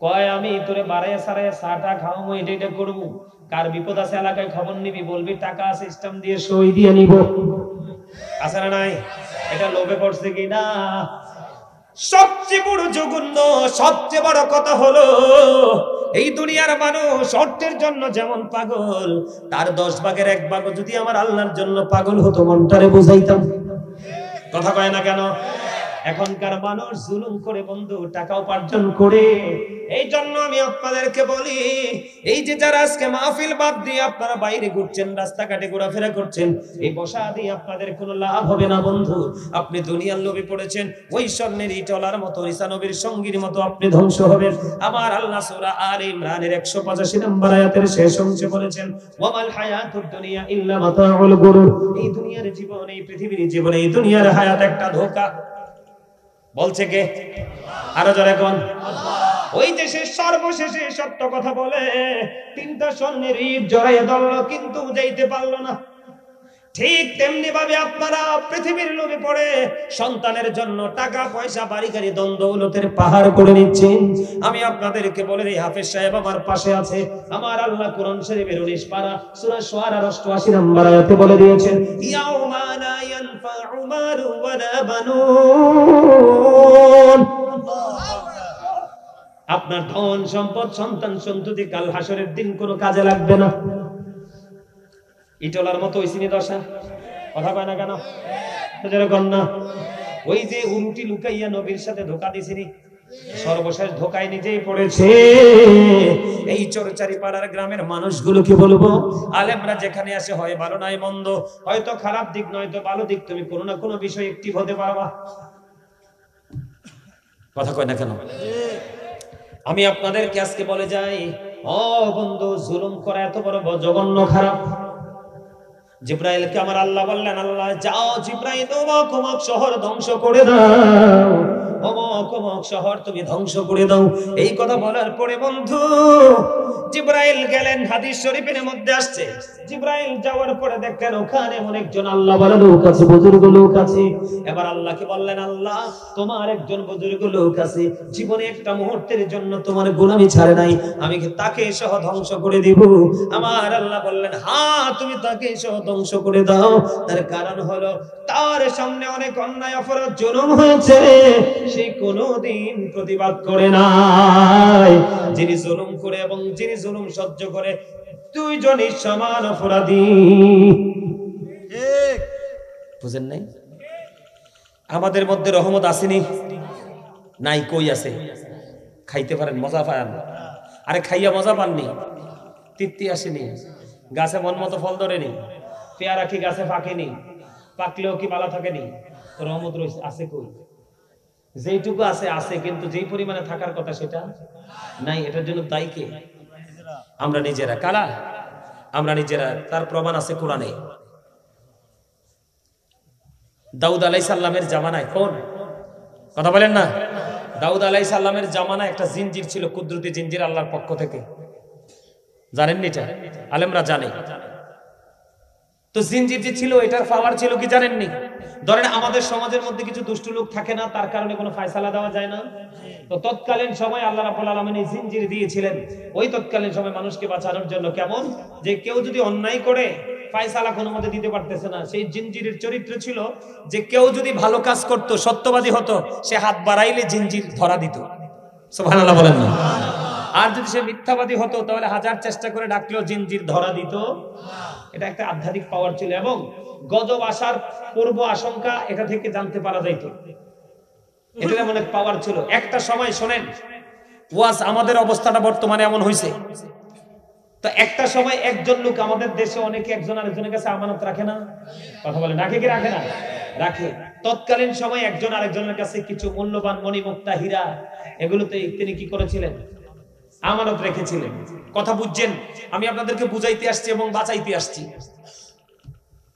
কয় আমি তোরে বাড়াইয়া সারাইয়া চাটা খাওয়াবো, এটা করবো। কার বিপদ আছে এলাকায় খবর নিবি, বলবি টাকা সিস্টেম দিয়ে সই দিয়ে নিব। আছে না নাই? এটা লোভে পড়ছে কি না? সবচেয়ে বড় জঘন্য, সবচেয়ে বড় কথা হলো এই দুনিয়ার মানুষ অর্থের জন্য যেমন পাগল, তার 10 ভাগের 1 ভাগ যদি আমার আল্লাহর জন্য পাগল হতো, মনটারে বুঝাইতাম। কথা কয় না কেন? এখনকার মানুষ জুলুম করে বন্ধু টাকা উপার্জন করে। এই জন্য আমি আপনাদেরকে বলি, এই যে যারা আজকে মাহফিল বাদ দিয়ে আপনারা বাইরে ঘুরছেন, রাস্তাঘাটে ঘোরাফেরা করছেন, এই বসা দিয়ে আপনাদের কোনো লাভ হবে না বন্ধু। আপনি দুনিয়ার লোভে পড়েছেন, ওই স্বর্ণের ইটলার মতো, ঈসা নবীর সঙ্গীর মতো আপনি ধ্বংস হবেন। আমার আল্লাহ সূরা আলে ইমরানের 185 নম্বর আয়াতের শেষ অংশে বলেছেন, ওয়ামাল হায়াতুদ দুনিয়া ইল্লা মাতাউল গুরুর। এই দুনিয়ার জীবন, এই পৃথিবীর জীবন, এই দুনিয়ার হায়াত একটা ধোঁকা। বলছে কে? আরো জোরে কোন? ওই দেশে সর্বশেষে সত্য কথা বলে তিনটা স্বর্ণের ইট জড়াইয়া ধরলো, কিন্তু যাইতে পারলো না। ঠিক তেমনি ভাবে আপনারা পৃথিবীর লোভে পড়ে সন্তানের জন্য টাকা পয়সা বাড়ি গাড়ি দন দৌলতের পাহাড় করে নিচ্ছেন। আমি আপনাদেরকে বলে দিই, হাফেজ সাহেব আমার পাশে আছে, আমার আল্লাহ কোরআন শরীফের 19 পারা সূরা শুআরার 88 নম্বর আয়াতে বলে দিয়েছেন, ইয়াউমা লা ইয়ানফাউ মালু ওয়ালা বানুন। আপনার ধন সম্পদ সন্তান সন্ততি কাল হাসরের দিন কোনো কাজে লাগবে না। ইটলার মতো ওইসিনি দশা। কথা কয় না কেন? যেরকম না ওই যে উলুটি লুকাইয়া নবীর সাথে ধোঁকা দিছিনি, সর্বশেষ ধোঁকায় নিজেই পড়েছে। এই চরচারি পাড়ার গ্রামের মানুষগুলোকে বলবো, আলেমরা যেখানে আসে হয় ভালো নয় মন্দ, হয়তো খারাপ দিক নয়তো ভালো দিক, তুমি কোনো না কোনো বিষয় একটি হতে পারবা। কথা কয় না কেন? আমি আপনাদেরকে আজকে বলে যাই, ও বন্ধু, জুলুম করা এত বড় জঘন্য খারাপ। জিব্রাইলকে আমার আল্লাহ বললেন, আল্লাহ যাও জিব্রাইল অমুক অমুক শহর ধ্বংস করে দাও, অমুক অমুক শহর তুমি ধ্বংস করে দাও। এই কথা বলার পরে বন্ধু জিব্রাইল গেলেন। হাদিস শরীফের মধ্যে আসছে, জিব্রাইল যাওয়ার পরে দেখলেন ওখানে এমন একজন আল্লাহ বলা লোক আছে, বুজুর্গ লোক আছে। এবার আল্লাহকে বললেন, আল্লাহ তোমার একজন বুজুর্গ লোক আছে, জীবনে একটা মুহূর্তের জন্য তোমার গোলামি ছাড়ে নাই, আমি কি তাকে সহ ধ্বংস করে দিব? আমার আল্লাহ বললেন, হ্যাঁ তুমি তাকে সহ ধ্বংস করে দাও। তার কারণ হলো তার সামনে অনেক অন্যায় অপরাধ জুলুম হয়েছে, সে কোনোদিন প্রতিবাদ করে নাই। যিনি জুলুম করে এবং যিনি জুলুম সহ্য করে, দুইজনই সমান অপরাধী। ঠিক বুঝেন নাই? আমাদের মধ্যে রহমত আসেনি নাই? কই আছে? খাইতে পারেন, মজা পান। আরে খাইয়া মজা পাননি, তৃপ্তি আসেনি, গাছে মন মতো ফল ধরেনি, পেয়ারা কি গাছে পাকেনি, পাকলেও কি ভালো থাকেনি? রহমত রয়েছে আছে কই? যেইটুকু আছে আছে, কিন্তু যেই পরিমাণে থাকার কথা সেটা নাই। এটার জন্য দায়ী কে? আমরা নিজেরা। কারা? আমরা নিজেরা। তার প্রমাণ আছে কোরআনে। দাউদ আলাইহিস সালামের জামানায়, কোন কথা বলেন না, দাউদ আলাইহিস সালামের জামানায় একটা জিনজির ছিল, কুদরতি জিনজির আল্লাহর পক্ষ থেকে। জানেন নি? এটা আলেমরা জানে। তো জিনজির যে ছিল, এটার পাওয়ার ছিল কি জানেননি? ধরেন আমাদের সমাজের মধ্যে কিছু দুষ্ট লোক থাকে না, তার কারণে কোনো ফয়সালা দেওয়া যায় না। তো তৎকালীন সময় আল্লাহ রাব্বুল আলামিন এই জিনজির দিয়েছিলেন ওই তৎকালীন সময় মানুষকে বাঁচানোর জন্য। কেমন? যে কেউ যদি অন্যায় করে ফয়সালা কোনো মতে দিতে পারতেছে না। সেই জিনজিরের চরিত্র ছিল যে কেউ যদি ভালো কাজ করত, সত্যবাদী হতো, সে হাত বাড়াইলে জিনজির ধরা দিত। সুবহানাল্লাহ বলেন না। আর যদি সে মিথ্যাবাদী হতো তাহলে হাজার চেষ্টা করে ডাকলেও জিনজির ধরা দিত। এটা একটা আধ্যাত্মিক পাওয়ার ছিল এবং গজব আসার পূর্ব আশঙ্কা এটা থেকে জানতে পারা যাইত। এটা এমন এক পাওয়ার ছিল। একটা সময় শোনেন, ওয়াজ আমাদের অবস্থাটা বর্তমানে এমন হয়েছে, তো একটা সময় একজন লোক আমাদের দেশে অনেকে একজন আরেকজনের কাছে আমানত রাখে না, কথা বলে, রাখে কি রাখে না? রাখে। তৎকালীন সময় একজন আরেকজনের কাছে কিছু মূল্যবান মণিমুক্তা, হীরা, এগুলোতে তিনি কি করেছিলেন? আমানত রেখেছিলেন। কথা বুঝছেন? আমি আপনাদেরকে বুঝাইতে আসছি এবং বাঁচাইতে আসছি।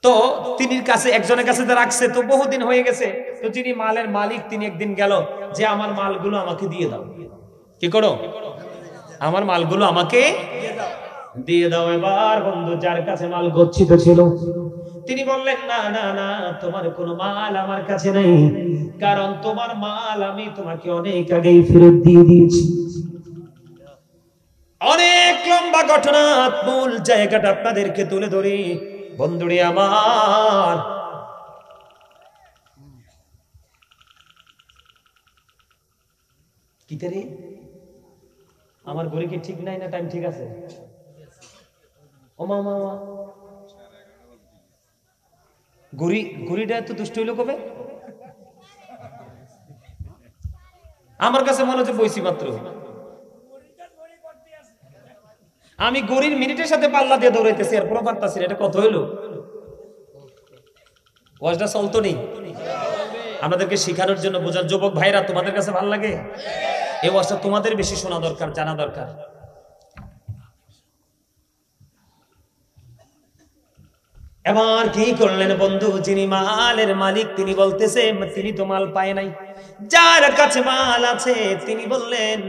তো তিনি কাছে একজনের কাছে রাখছে, তো বহুদিন হয়ে গেছে। তো যিনি মালের মালিক তিনি একদিন গেল যে আমার মালগুলো আমাকে দিয়ে দাও। কি করো? আমার মালগুলো আমাকে দিয়ে দাও। এবার বন্ধু যার কাছে মাল গচ্ছিত ছিল তিনি বললেন, না না না, তোমার কোনো মাল আমার কাছে নেই, কারণ তোমার মাল আমি তোমাকে অনেক আগেই ফেরত দিয়ে দিয়েছি। অনেক লম্বা ঘটনা, মূল জায়গাটা আপনাদেরকে তুলে ধরি বন্ধুরে আমার। কি রে, আমার ঘড়ি কি ঠিক নাই না টাইম ঠিক আছে? ও মামা, ঘড়িটা এত দুষ্ট হইলো কবে? আমার কাছে মনে হচ্ছে বইছি মাত্র। আমি ঘড়ির মিনিটের সাথে পাল্লা দিয়ে দৌড়াইতেছি আর পুরো পারতাছি। এটা কত হইলো? ওয়াজটা চলতো নেই আপনাদেরকে শিখানোর জন্য, বোঝার। যুবক ভাইরা, তোমাদের কাছে ভালো লাগে এই ওয়াজটা? তোমাদের বেশি শোনা দরকার, জানা দরকার। এবার কি করলেন বন্ধু, যিনি মালের মালিক তিনি বলতেছে তিনি তো মাল পায় নাই। যার কাছে মাল আছে তিনি বললেন,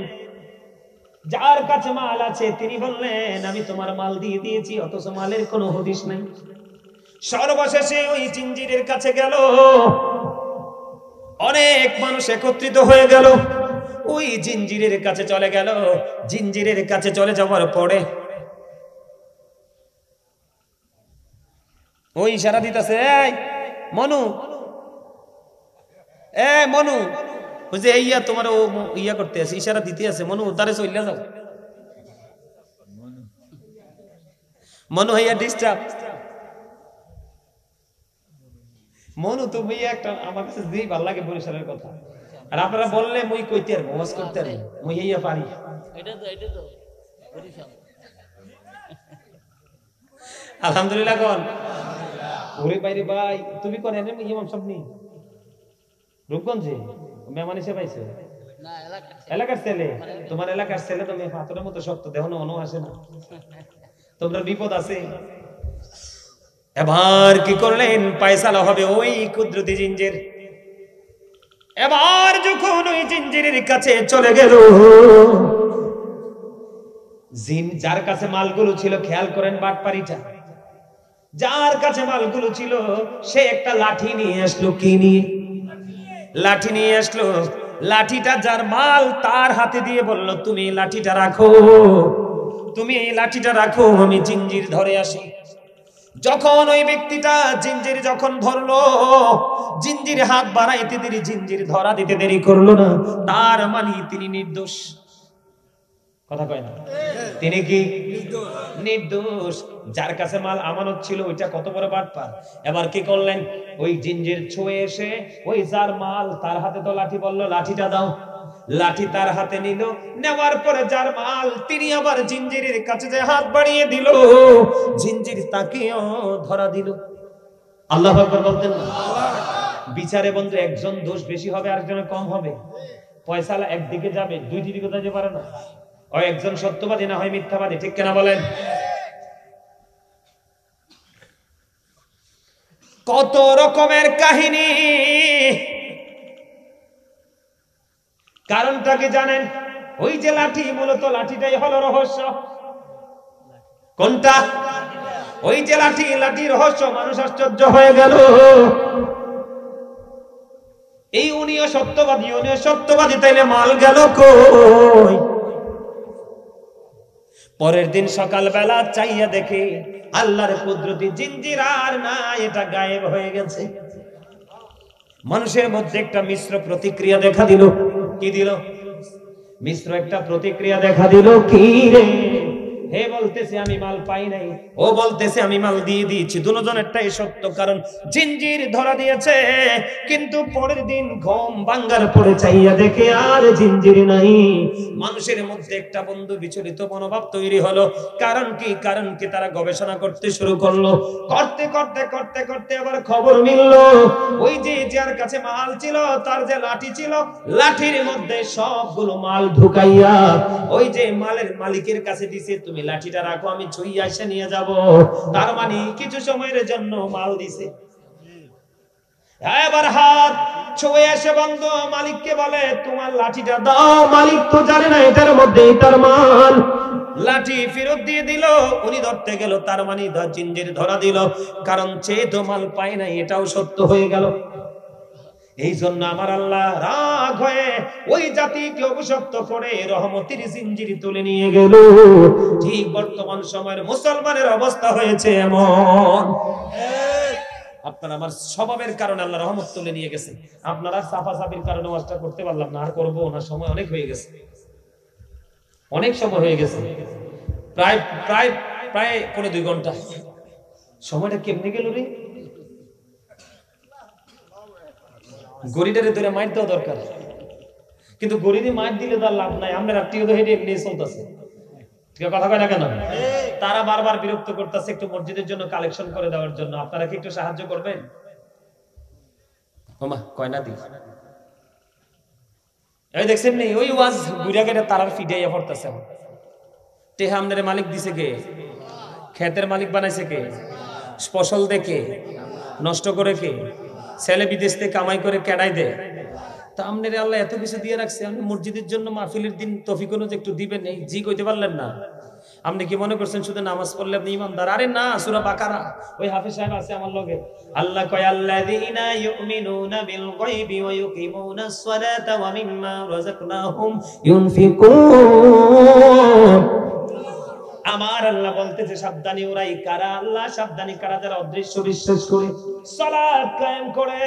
যার কাছে মাল আছে তিনি বললেন আমি তোমার মাল দিয়ে দিয়েছি, অথচ মালের কোনো হদিশ নাই। সর্বশেষে ওই জিনজিরের কাছে গেল, অনেক মানুষ একত্রিত হয়ে গেল, ওই জিনজিরের কাছে চলে গেল। জিনজিরের কাছে চলে যাওয়ার পরে ওই ইশারা দিতেছে, এই মনু, এ মনু, ওই যে ইয়া তোমার ও ইয়া করতে আছে, ইশারা দিতে আছে, মনু তারে চলে যাও। মনু হইয়া ডিস্টার্ব। মনু তুমি একটা আমার কাছে যেই ভালো লাগে বরিশালের কথা, আর আপনারা বললে মুই কইতে আর ওয়াজ করতে আর মুই ইয়া পারি। এটা তো বরিশাল। আলহামদুলিল্লাহ কোন ওরে বাইরে ভাই তুমি কোন এনে ইমাম সাহেব নি রূপগঞ্জে মেহমান এসে পাইছো? না, এলাকার ছেলে। তোমার এলাকার ছেলে তুমি পাথরের মতো শক্ত, দেহ না অনু আসে না, তোমরা বিপদ আছে। এবার কি করলেন, ফয়সালা হবে ওই কুদরতি জিনজির। এবার যখন ওই জিনজিরের কাছে চলে গেল, জিন যার কাছে মালগুলো ছিল, খেয়াল করেন বাটপারিটা, যার কাছে মালগুলো ছিল সে একটা লাঠি নিয়ে আসলো। কি নিয়ে? লাঠি নিয়ে আসলো। লাঠিটা যার মাল তার হাতে দিয়ে বলল, তুমি এই লাঠিটা রাখো, তুমি এই লাঠিটা রাখো, আমি জিনজির ধরে আসি। যখন ওই ব্যক্তিটা জিনজির যখন ধরলো, জিনজির হাত বাড়াইতে দেরি, জিনজির ধরা দিতে দেরি করলো না, তার মানে তিনি নির্দোষ। কথা কয় না? তিনি কি নির্দোষ? যার কাছে মাল আমানত ছিল ওইটা কত বড় বাটপার। এবার কি করলেন, ওই জিনজির ছুঁয়ে এসে ওই যার মাল তার হাতে তো লাঠি, বললো লাঠিটা দাও। লাঠি তার হাতে নিল, নেওয়ার পরে যার মাল তিনি আবার জিনজিরের কাছে যে হাত বাড়িয়ে দিল, জিনজির তাকেও ধরা দিল। আল্লাহু আকবার বলতেন না? বিচারে বন্ধু একজন দোষ বেশি হবে আরেকজনের কম হবে। ফয়সালা একদিকে যাবে, দুই দিকে যেতে পারে না। ওই একজন সত্যবাদী না হয় মিথ্যাবাদী, ঠিক কিনা বলেন? কত রকমের কাহিনী। কারণটা কি জানেন? ওই যে লাঠি, মূলত লাঠিটাই হলো রহস্য। কোনটা? ওই যে লাঠি, লাঠি রহস্য। মানুষ আশ্চর্য হয়ে গেল, এই উনিও সত্যবাদী, উনিও সত্যবাদী, তাইলে মাল গেল কই? পরের দিন সকালবেলা চাইয়া দেখে আল্লাহর কুদরতি জিঞ্জির আর না, এটা গায়েব হয়ে গেছে। মানুষের মধ্যে একটা মিশ্র প্রতিক্রিয়া দেখা দিল। কি দিল? মিশ্র একটা প্রতিক্রিয়া দেখা দিল। কি রে? হে বলতেছে আমি মাল পাই নাই, ও বলতেছে আমি মাল দিয়ে দিয়েছি। দুজনেরটাই সত্য, কারণ জিঞ্জির ধরা দিয়েছে। কিন্তু পরের দিন ঘুম ভাঙার পরে চাইয়া দেখে আর জিঞ্জির নাই। মানুষের মধ্যে একটা বন্ধু বিচলিত মনোভাব তৈরি হলো। কারণ কি? কারণ কি? তারা গবেষণা করতে শুরু করলো। করতে করতে করতে করতে আবার খবর মিলল, ওই যে যার কাছে মাল ছিল, তার যে লাঠি ছিল, লাঠির মধ্যে সবগুলো মাল ঢুকাইয়া ওই যে মালের মালিকের কাছে দিছে, তুমি লাঠিটা রাখো, আমি ছুঁইয়া এসে নিয়ে যাব। তার মানে কিছু সময়ের জন্য মাল দিছে। এবার হাত ছুঁয়ে এসে বন্ধু মালিককে বলে, তোমার লাঠিটা দাও। মালিক তো জানে না এটার মধ্যে তার মাল। লাঠি ফেরত দিয়ে দিল। উনি ধরতে গেল, তার মানে জিঞ্জির ধরা দিল। কারণ সে তো মাল পায় না, এটাও সত্য হয়ে গেল। এই জন্য আমার আল্লাহ রাগ হয়ে ওই জাতিকে অভিশপ্ত করে রহমতের জিঞ্জির তুলে নিয়ে গেল। ঠিক বর্তমান সময়ের মুসলমানের অবস্থা হয়েছে এমন। আপনার আমার স্বভাবের কারণে আল্লাহ রহমত তুলে নিয়ে গেছে। আপনারা সাফাসাফির কারণে ওয়াজটা করতে পারলাম না, আর করবো না, সময় অনেক হয়ে গেছে, অনেক সময় হয়ে গেছে, প্রায় প্রায় প্রায় 2.5 ঘন্টা। সময়টা কেমনে গেল রে? গরিটারে ধরে মাইর দেওয়া দরকার, কিন্তু গরিবে মাইর দিলে তার লাভ নাই। আমরা রাত্রিও তো হেঁটে এমনি চলতেছে, ঠিক কথা কয় না কেন? তারা বারবার বিরক্ত করতেছে একটু মসজিদের জন্য কালেকশন করে দেওয়ার জন্য। আপনারা কি একটু সাহায্য করবেন? ওমা কয় না দি এই দেখছেন নি, ওই ওয়াজ বুড়া কেটে তারার ফিটাইয়া পড়তেছে। টেহা আমনের মালিক দিছে কে? ক্ষেতের মালিক বানাইছে কে? ফসল দেখে নষ্ট করে কে? ছেলে বিদেশ থেকে কামাই করে কেডাই দেয়। তা আমনের আল্লাহ এত কিছু দিয়ে রাখছে, আপনি মসজিদের জন্য মাহফিলের দিন তৌফিক অনুযায়ী একটু দিবেন, এই জি কইতে পারলেন না। আপনি কি মনে করছেন শুধু নামাজ পড়লে আপনি ইমানদার? আরে না, সূরা বাকারা, ওই হাফেজ সাহেব আছে আমার লগে। আল্লাহ কয় আল্লাযীনা ইউমিনুনা বিল গায়বি ওয়া ইউকিমুনাস সালাতা ওয়া মিম্মা রাযাকনাহুম ইউনফিকুন। আমার আল্লাহ বলতেছে সাবধানী ওরাই কারা? আল্লাহ সাবধানী কারা? যারা অদৃশ্য বিশ্বাস করে, সালাত কায়েম করে।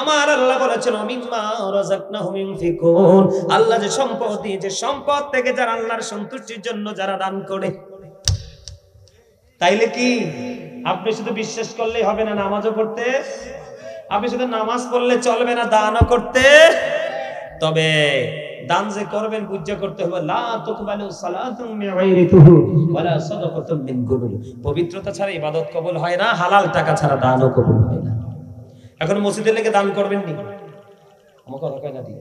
আমার আল্লাহ বলেছেন মিম্মা রাযাকনাহুম ইউনফিকুন। আল্লাহ যে সম্পদ দিয়েছে, সম্পদ থেকে যারা আল্লাহর সন্তুষ্টির জন্য যারা দান করে। তাইলে কি আপনি শুধু বিশ্বাস করলেই হবে না, নামাজও পড়তে? আপনি শুধু নামাজ পড়লে চলবে না, দানও করতে? তবে দান যে করবেন বুঝে করতে হবে। লা তুকবালু সালাতুম মিন গায়রি তুহুর ওয়ালা সাদাকাতুম মিন গুলুল। পবিত্রতা ছাড়া ইবাদত কবুল হয় না, হালাল টাকা ছাড়া দানও কবুল হয় না। এখন মসজিদের লেগে দান করবেন নি? আমাকে কথা কয় না দি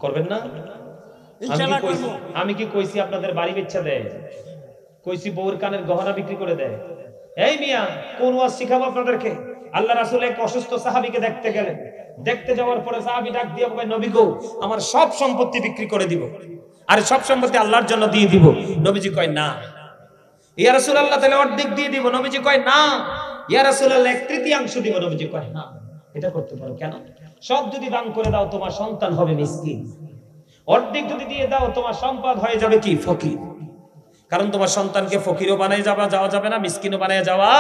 করবেন না? আমি কি কইছি আপনাদের বাড়ি বেচা দেয়? কইছি বউর কানের গহনা বিক্রি করে দেয়? এই মিয়া, কোন ওয়াজ শিখাবো আপনাদেরকে? আল্লাহ রাসূল এক অসুস্থ সাহাবীকে দেখতে গেলেন। দেখতে যাওয়ার পরে সাহাবী ডাক দিয়ে বলে, নবী গো, আমার সব সম্পত্তি বিক্রি করে দিব, আর সব সম্পত্তি আল্লাহর জন্য দিয়ে দিব। নবীজি কয় না। ইয়া রাসূলুল্লাহ, তাহলে অর্ধেক দিয়ে দিব। নবীজি কয় না। ইয়া রাসূলুল্লাহ, 1/3 দিব। নবীজি কয় না। এটা করতে পারো কেন? সব যদি দান করে দাও তোমার সন্তান হবে মিসকিন, অর্ধেক যদি দিয়ে দাও তোমার সম্পদ হয়ে যাবে কি? ফকির। কারণ তোমার সন্তানকে ফকিরও বানায় যাওয়া যাবে না, মিসকিনও বানায় যাওয়া।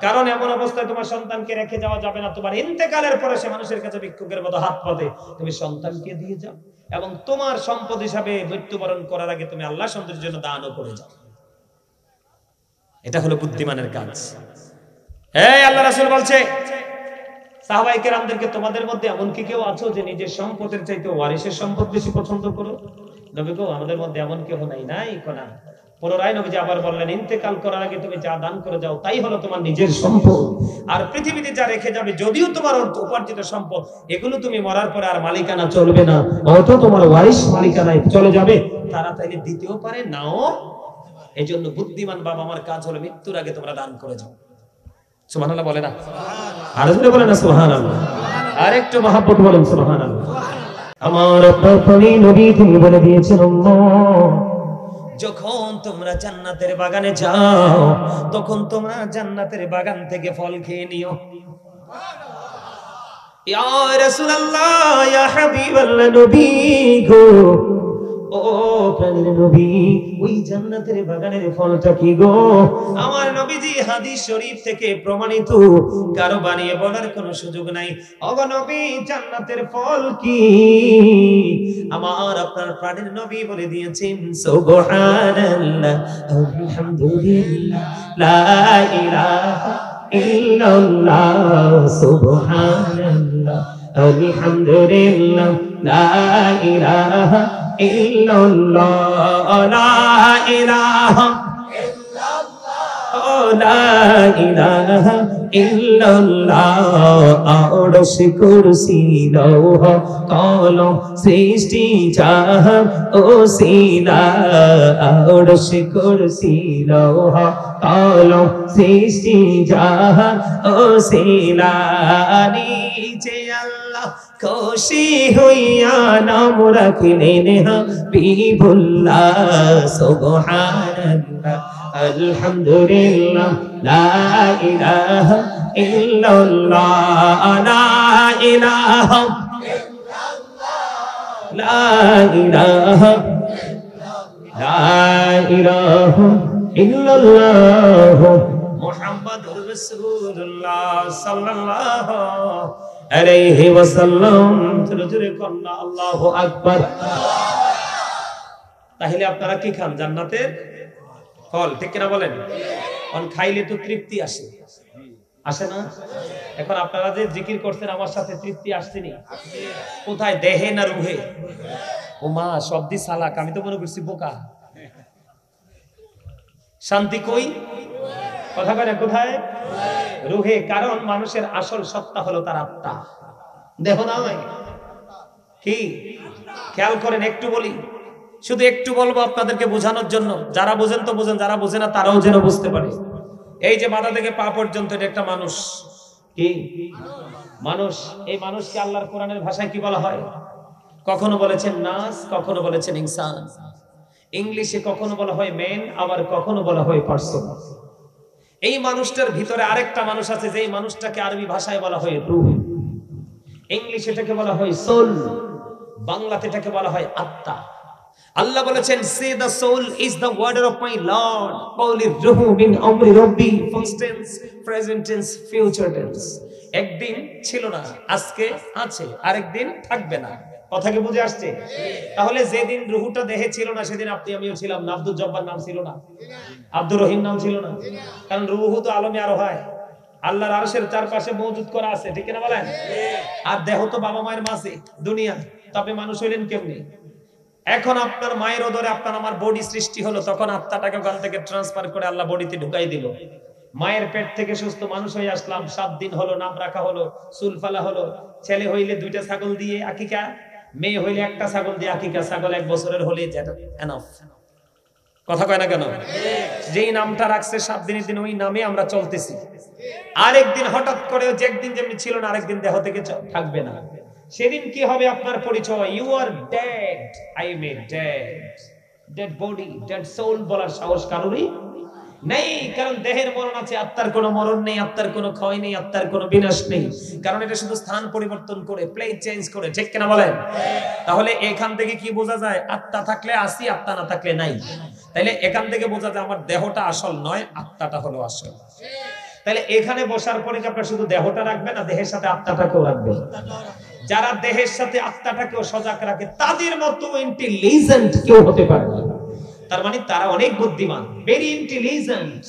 কারণ এমন অবস্থায় তোমার সন্তানকে রেখে যাওয়া যাবে না, তোমার ইন্তেকালের পরে সে মানুষের কাছে ভিক্ষুকের মতো হাত পাতে। তুমি সন্তানকে দিয়ে যাও এবং তোমার সম্পদ হিসাবে মৃত্যুবরণ করার আগে তুমি আল্লাহ সন্তুষ্টির জন্য দানও করে যাও। এটা হলো বুদ্ধিমানের কাজ। এই আল্লাহ রাসূল বলছে সাহাবায়ে কেরামদেরকে, তোমাদের মধ্যে এমন কি কেউ আছো যে নিজের সম্পদের চাইতে ওয়ারিসের সম্পদ বেশি পছন্দ করো? নবী গো, আমাদের মধ্যে এমন কেউ নাই কোনা। পুনরায় নবীজি আবার বললেন, ইন্তেকাল করার আগে তুমি যা দান করে যাও তাই হলো তোমার নিজের সম্পদ। আর পৃথিবীতে যা রেখে যাবে, যদিও তোমার উপার্জিত সম্পদ, এগুলো তুমি মরার পরে আর মালিকানা চলবে না, হয়তো তোমার ওয়ারিস মালিকানায় চলে যাবে। তারা তাইলে দিতেও পারে, নাও। এজন্য বুদ্ধিমান বাবা আমার কাজ হলো মৃত্যুর আগে তোমরা দান করে যাও। সুবহানাল্লাহ বলে না? আর জোরে বলে না সুবহানাল্লাহ? আর একটু মহব্বত বলেন সুবহানাল্লাহ। আমার প্রথমে নবী তিনি বলে দিয়েছেন, যখন তোমরা জান্নাতের বাগানে যাও তখন তোমরা জান্নাতের বাগান থেকে ফল খেয়ে নিও। ইয়া রাসূলুল্লাহ, ইয়া হাবিবাল্লাহ, নবী গো, ও প্রাণের নবী, ওই জান্নাতের বাগানের ফলটা কি গো? আমার নবীজি হাদিস শরীফ থেকে প্রমাণিত, কারো বানিয়ে বলার কোনো সুযোগ নাই। ওগো নবী, জান্নাতের ফল কি? আমার আপনার প্রাণের নবী বলে দিয়েছেন, সুবহানাল্লাহ, আলহামদুলিল্লাহ, লা ইলাহা ইল্লাল্লাহ, সুবহানাল্লাহ, আলহামদুলিল্লাহ, লা ইলাহা ইল্লাল্লাহ, লা ইলাহা লা ইলাহা ইল্লাল্লাহ। আরশ কুরসি লৌহ কলম সৃষ্টি জাহান ওসিলা, আরশ কুরসি লৌহ কলম সৃষ্টি জাহান ওসিলা। নিচে আল্লাহ খুশি হইয়া নাম রাখলেন হাবিবুল্লাহ, সুবহানাল্লাহ, আলহামদুলিল্লাহ, লা ইলাহা ইল্লাল্লাহ, লা ইলাহা লা ইলাহা লা ইলাহা ইল্লাল্লাহ মুহাম্মাদুর রাসূলুল্লাহ সাল্লাল্লাহু আলাইহি ওয়াসাল্লাম। জোরে জোরে কন্না আল্লাহু আকবার। তাহলে আপনারা কি খান? জান্নাতের ফল, ঠিক কিনা বলেন? কারণ খাইলে তো তৃপ্তি আসে, আসে না? এখন আপনারা যে জিকির করছেন আমার সাথে, তৃপ্তি আসছেনি? কোথায়, দেহে না রুহে? ও মা, শব্দি সালাক, আমি তো মনে করছি বোকা। শান্তি কই? কথা বলে কোথায়? রুহে। কারণ মানুষের আসল সত্তা হলো তার আত্মা, দেহ নয়। কি খেয়াল করেন, একটু বলি, শুধু একটু বলবো আপনাদেরকে বোঝানোর জন্য। যারা বোঝেন তো বোঝেন, যারা বোঝে না তারাও যেন বুঝতে পারে। এই যে মাথা থেকে পা পর্যন্ত, এটা একটা মানুষ। কি মানুষ? এই মানুষকে আল্লাহর কোরআনের ভাষায় কি বলা হয়? কখনো বলেছেন নাস, কখনো বলেছেন ইনসান। ইংলিশে কখনো বলা হয় ম্যান, আবার কখনো বলা হয় পারসন। এই মানুষটার ভিতরে আরেকটা মানুষ আছে, যে মানুষটাকে আরবি ভাষায় বলা হয় রূহ। ইংলিশে এটাকে বলা হয় সোল, বাংলাতে এটাকে বলা হয় আত্মা। আল্লাহ বলেছেন, say the soul is the word of my Lord, qawli ruhu min amri rabbi, past tense, present tense, future tense। একদিন ছিল না, আজকে আছে, আরেকদিন থাকবে না। কথা কি বুঝে আসছে? তাহলে যেদিন রুহুটা দেহে ছিল না, সেদিন আপনি আমিও ছিলাম না। আব্দুল জব্বার নাম ছিল না, আব্দুর রহিম নাম ছিল না। কারণ রুহু তো আলমে আরো হয়, আল্লাহর আরশের চারপাশে মওজুদ করা আছে, ঠিক কিনা বলেন? আর দেহ তো বাবা মায়ের মাঝে দুনিয়া, তবে মানুষ হইলেন কেমনে? এখন আপনার মায়ের ওদরে আপনার আমার বডি সৃষ্টি হলো, তখন আত্মাটাকে ওখান থেকে ট্রান্সফার করে আল্লাহ বডিতে ঢুকাই দিল। মায়ের পেট থেকে সুস্থ মানুষ হয়ে আসলাম, 7 দিন হলো, নাম রাখা হলো, চুল ফালা হলো। ছেলে হইলে 2টা ছাগল দিয়ে আকিকা, মেয়ে হইলে 1টা ছাগল দিয়ে আকিকা। ছাগল 1 বছরের হলে এনাফ। কথা কয় না কেন? যেই নামটা রাখছে 7 দিনের দিন, ওই নামে আমরা চলতেছি। আরেকদিন হঠাৎ করে, যে একদিন যেমনি ছিল না, আরেকদিন দেহ থেকে থাকবে না। সেদিন কি হবে আপনার পরিচয়? You are dead, I am a dead, dead body, dead soul বলার সাহস কারোরই নেই। কারণ দেহের মরণ আছে, আত্মার কোনো মরণ নেই, আত্মার কোনো ক্ষয় নেই, আত্মার কোনো বিনাশ নেই। কারণ এটা শুধু স্থান পরিবর্তন করে, প্লেস চেঞ্জ করে, ঠিক কিনা বলেন? তাহলে এখান থেকে কি বোঝা যায়? আত্মা থাকলে আসি, আত্মা না থাকলে নাই। তাইলে এখান থেকে বোঝা যায় আমার দেহটা আসল নয়, আত্মাটা হলো আসল। তাহলে এখানে বসার পরে কি আপনার শুধু দেহটা রাখবেন, না দেহের সাথে আত্মাটাকেও রাখবেন? যারা দেহের সাথে আত্মাটাকেও সজাগ রাখে, তাদের মতো ইন্টেলিজেন্ট কেউ হতে পারে না। তার মানে তারা অনেক বুদ্ধিমান, ভেরি ইন্টেলিজেন্ট।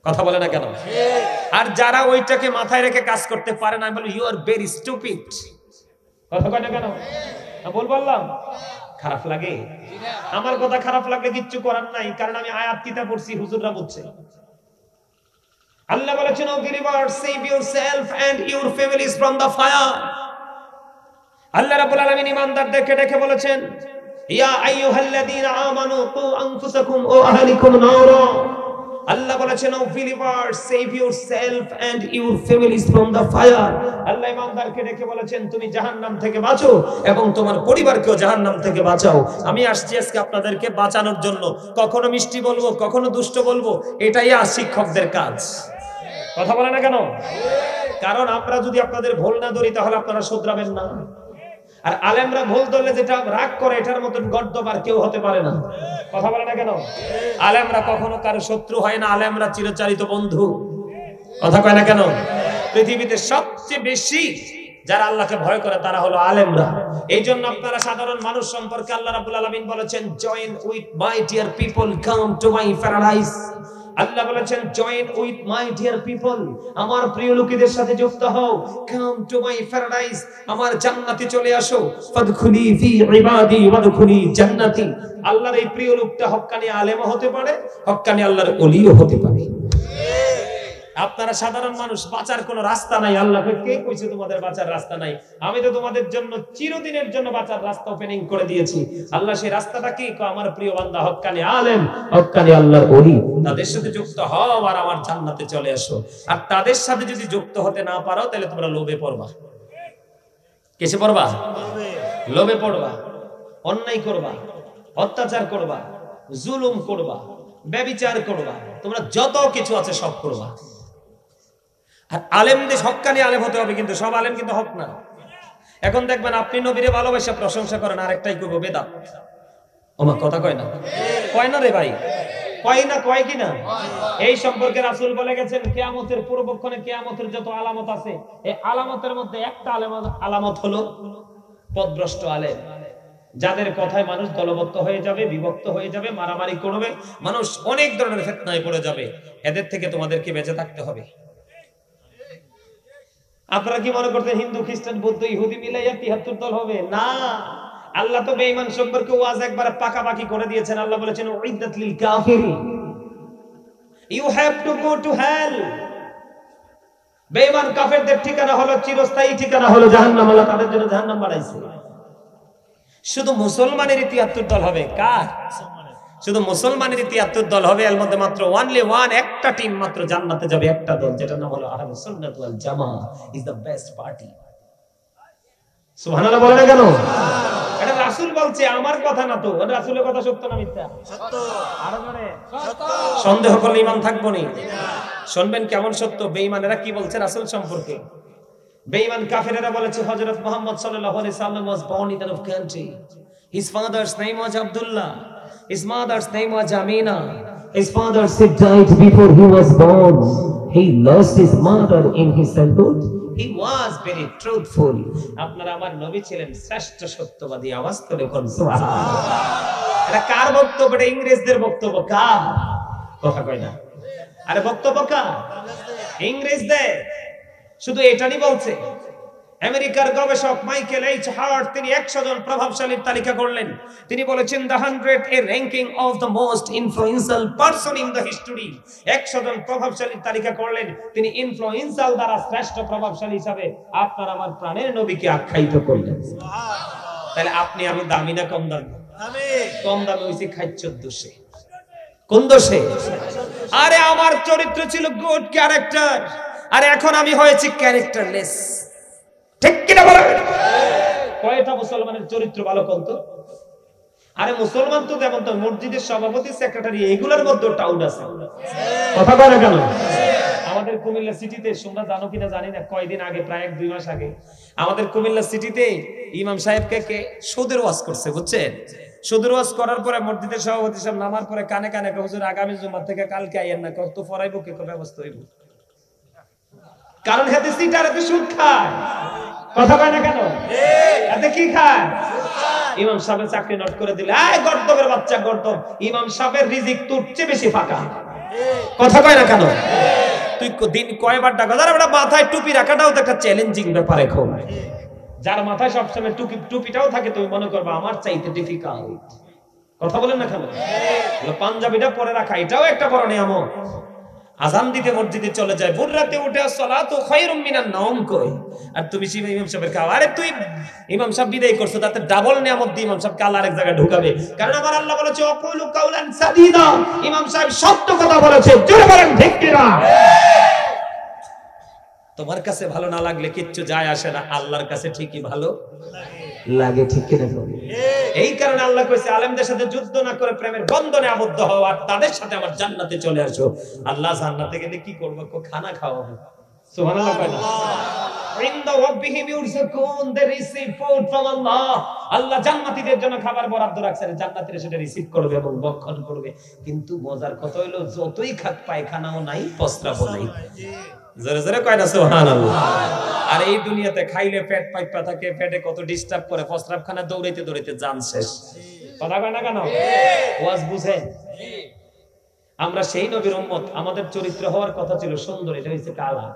কথা বলে না কেন? আর যারা ওইটাকে মাথায় রেখে কাজ করতে পারে না, বলে ইউ আর ভেরি স্টুপিড। কথা কয় না কেন? বল বললাম, খারাপ লাগে? আমার কথা খারাপ লাগলে কিচ্ছু করার নাই, কারণ আমি আয়াত কিতাব পড়ছি, হুজুররা বলছে। আল্লাহ বলেছেন, ও believers, save yourself and your families from the fire। আল্লাহ রাব্বুল আলামিন ঈমানদারদেরকে ডেকে বলেছেন, ইয়া আইয়ুহাল্লাযীনা আমানু কু আনফুসাকুম ওয়া আহলিকুম নারা। আল্লাহ বলেছেন, ও believers, save yourself and your families from the fire। আল্লাহ ঈমানদারকে ডেকে বলেছেন, তুমি জাহান্নাম থেকে বাঁচো এবং তোমার পরিবারকেও জাহান্নাম থেকে বাঁচাও। আমি আসছি আজকে আপনাদেরকে বাঁচানোর জন্য। কখনো মিষ্টি বলবো, কখনো দুষ্ট বলবো, এটাই শিক্ষকদের কাজ। কথা বলে না কেন? কারণ আমরা যদি আপনাদের ভুল না ধরি, তাহলে আপনারা শুধরাবেন না। আর আলেমরা ভুল ধরলে যেটা রাগ করে এটার মতন গর্দব আর কেউ হতে পারে না। কথা বলে না কেন? আলেমরা কখনো কারো শত্রু হয় না, আলেমরা চিরচারিত বন্ধু। কথা কয় না কেন? পৃথিবীতে সবচেয়ে বেশি যারা আল্লাহকে ভয় করে তারা হলো আলেমরা। এই জন্য আপনারা সাধারণ মানুষ সম্পর্কে আল্লাহ রাব্বুল আলামিন বলেছেন, join with my dear people, come to my paradise. আল্লাহ বলেছেন, join with my dear people, আমার প্রিয় লোকেদের সাথে যুক্ত হও। কাম টু মাই প্যারাডাইস, আমার জান্নাতে চলে আসো। ফাদখুলি ফি ইবাদি ওয়াদখুলি জান্নাতি। আল্লাহর এই প্রিয় লোকটা হক্কানি আলেমও হতে পারে, হক্কানি আল্লাহর ওলিও হতে পারে। আপনারা সাধারণ মানুষ, বাঁচার কোনো রাস্তা নাই। আল্লাহকে কে কইছে তোমাদের বাঁচার রাস্তা নাই? আমি তো তোমাদের জন্য চিরদিনের জন্য বাঁচার রাস্তা ওপেনিং করে দিয়েছি। আল্লাহ সেই রাস্তাটা কি? আমার প্রিয় বান্দা হক্কানি আলেম, হক্কানি আল্লাহর ওলি, তাদের সাথে যুক্ত হও আর আমার জান্নাতে চলে আসো। আর তাদের সাথে যদি যুক্ত হতে না পারো তাহলে তোমরা লোভে পড়বা। কিসে পড়বা? লোভে পড়বা, অন্যায় করবা, অত্যাচার করবা, জুলুম করবা, ব্যভিচার করবা, তোমরা যত কিছু আছে সব করবা। আর আলেমদের হক্কানি আলেম হতে হবে, কিন্তু সব আলেম কিন্তু হক না। এখন দেখবেন আপনি নবীরে ভালোবাসা প্রশংসা করেন, আরেকটাই করবো বেদাত। ওমা কথা কয় না? কয় না রে ভাই? কয় না? কয় কি না? এই সম্পর্কে রাসূল বলে গেছেন, কিয়ামতের পূর্বক্ষণে কিয়ামতের যত আলামত আছে, এই আলামতের মধ্যে একটা আলামত হলো পথভ্রষ্ট আলেম, যাদের কথায় মানুষ দলবদ্ধ হয়ে যাবে, বিভক্ত হয়ে যাবে, মারামারি করবে, মানুষ অনেক ধরনের ফিতনায় পড়ে যাবে। এদের থেকে তোমাদেরকে বেঁচে থাকতে হবে। আপনারা কি মনে করতেন হিন্দু, খ্রিস্টান, বৌদ্ধ, ইহুদি মিলাইয়া ৭৩ দল হবে? না, আল্লাহ তো বেঈমান সম্পর্কে ওয়াজ একবারে পাকাপাকি করে দিয়েছেন। আল্লাহ বলেছেন, উইদ্দাত লিল কাফিরিন, you have to go to hell. বেঈমান কাফেরদের ঠিকানা হলো চিরস্থায়ী ঠিকানা হলো জাহান্নাম। আল্লাহ তাদের জন্য জাহান্নাম বানাইছে। শুধু মুসলমানেরই ৭৩ দল হবে। কার? শুধু মুসলমানেরই ৭৩ দল হবে। এর মধ্যে মাত্র ওয়ানলি ওয়ান, একটা টিম মাত্র জান্নাতে যাবে, একটা দল, যেটা নাম হলো আহলুস সুন্নাত ওয়াল জামাআহ ইজ দ্য বেস্ট পার্টি। সুবহানাল্লাহ বলে না কেন? এটা রাসূল বলছে, আমার কথা না তো। এটা রাসূলের কথা সত্য না মিথ্যা? সত্য। আরো জোরে সত্য। সন্দেহ করলে ঈমান থাকবো না। শুনবেন কেমন সত্য। বেঈমানেরা কি বলছে রাসূল সম্পর্কে? বেঈমান কাফেরেরা বলেছে, হযরত মুহাম্মদ সাল্লাল্লাহু আলাইহি সাল্লাম was born in a country. His father's name was Abdullah. His mother's name was Amina. His father died before he was born. He lost his mother in his childhood. He was very truthful. আপনারা আমার নবী ছিলেন শ্রেষ্ঠ সত্যবাদী। আওয়াজ করে কোন সুবহানাল্লাহ। এটা কার বক্তব্য? এটা ইংরেজদের বক্তব্য। কার কথা কয় না? আরে বক্তব্য কার? ইংরেজদের। শুধু এটাই বলছে। আমেরিকার গবেষক মাইকেল এইচ হার্ট তিনি 100 জন প্রভাবশালীর তালিকা করলেন। তিনি বলেছেন, the 100 A ranking of the most influential person in the history. 100 জন প্রভাবশালীর তালিকা করলেন। তিনি ইনফ্লুয়েন্সিয়াল দ্বারা শ্রেষ্ঠ প্রভাবশালী হিসাবে আপনার আমার প্রাণের নবীকে আখ্যায়িত করলেন। সুবহানাল্লাহ। তাহলে আপনি আমি দামি না কম দামি? দামি। কম দামি হইছে খাইচ্ছর দোষে। কোন দোষে? আরে আমার চরিত্র ছিল গুড ক্যারেক্টার, আর এখন আমি হয়েছি ক্যারেক্টারলেস। ঠিক কি না বলেন? কয়টা মুসলমানের চরিত্র ভালো কোন তো? আরে মুসলমান তো যেমন তো মসজিদের সভাপতি, সেক্রেটারি, এগুলোর মধ্যে টাউন আছে। কথা বলে কেন? আমাদের কুমিল্লা সিটিতে, তোমরা জানো কিনা জানি না, কয়দিন আগে, প্রায় 1-2 মাস আগে, আমাদের কুমিল্লা সিটিতে ইমাম সাহেবকে কে সুদের ওয়াজ করছে, বুঝছেন? সুদের ওয়াজ করার পরে মসজিদের সভাপতি সাহেব নামার পরে কানে কানে কয়, হুজুর আগামী জুমা থেকে কালকে আইয়েন না, কত ফরাইবো কে ব্যবস্থা হইব। কারণ হাতে সিটার এতে সুদ খায়। কথা কয় না কেন? এতে কি খায়? ইমাম সাহেবের চাকরি নোট করে দিলে, এই গর্দবের বাচ্চা গর্দব, ইমাম সাহেবের রিজিক তোর চেয়ে বেশি ফাঁকা। কথা কয় না কেন? তুই দিন কয়বার ডাকা, যারা বড় মাথায় টুপি রাখাটাও তো একটা চ্যালেঞ্জিং ব্যাপার। এখন যার মাথায় সবসময় টুপিটাও থাকে, তুমি মনে করবে আমার চাইতে ডিফিকাল্ট। কথা বলেন না কেন? পাঞ্জাবিটা পরে রাখা এটাও একটা বড় নিয়ামত। আযান দিতে মসজিদে চলে যায়, ভোর রাতে উঠে সালাতু খায়রুম মিনান নাওম কই, আর তুমি ইমাম সাহেবের খাওয়া। আরে তুই ইমাম সাহেব বিদায় করছো, তাতে ডাবল নিয়ামত দিয়ে ইমাম সাহেবকে আল্লাহ আরেক জায়গায় ঢুকাবে। কারণ আমার আল্লাহ বলেছে, অকুলু কাউলান সাদীদা, ইমাম সাহেব সত্য কথা বলেছে। জোরে বলেন ঠিক কি না? তোমার কাছে ভালো না লাগলে কিচ্ছু যায় আসে না, আল্লাহর কাছে ঠিকই ভালো লাগে। ঠিক কি না? এই কারণে আল্লাহ কইছে, আলেমদের সাথে যুদ্ধ না করে প্রেমের বন্ধনে আবদ্ধ হও আর তাদের সাথে আমার জান্নাতে চলে আসো। আল্লাহ জান্নাতে গেলে কি করবে? খানা খাওয়াবে। সুবহানাল্লাহ। ইনদা রাব্বিহিম ইউরযাকুন, দে রিসিভ ফুড ফ্রম আল্লাহ। আল্লাহ জান্নাতীদের জন্য খাবার বরাদ্দ রাখছেন, জান্নাতীরা সেটা রিসিভ করবে এবং ভক্ষণ করবে। কিন্তু মজার কথা হলো যতই খাক পায়খানাও নাই, প্রস্রাবও নাই। জোরে জোরে কয় না সুবহানাল্লাহ। আর এই দুনিয়াতে খাইলে পেট পাইপা থাকে, পেটে কত ডিস্টার্ব করে, প্রস্রাবখানা দৌড়াইতে দৌড়াইতে জান শেষ। কথা কয় না কেন? ওয়াজ বুঝেন? আমরা সেই নবীর উম্মত, আমাদের চরিত্র হওয়ার কথা ছিল সুন্দর, এটা হইছে কালা।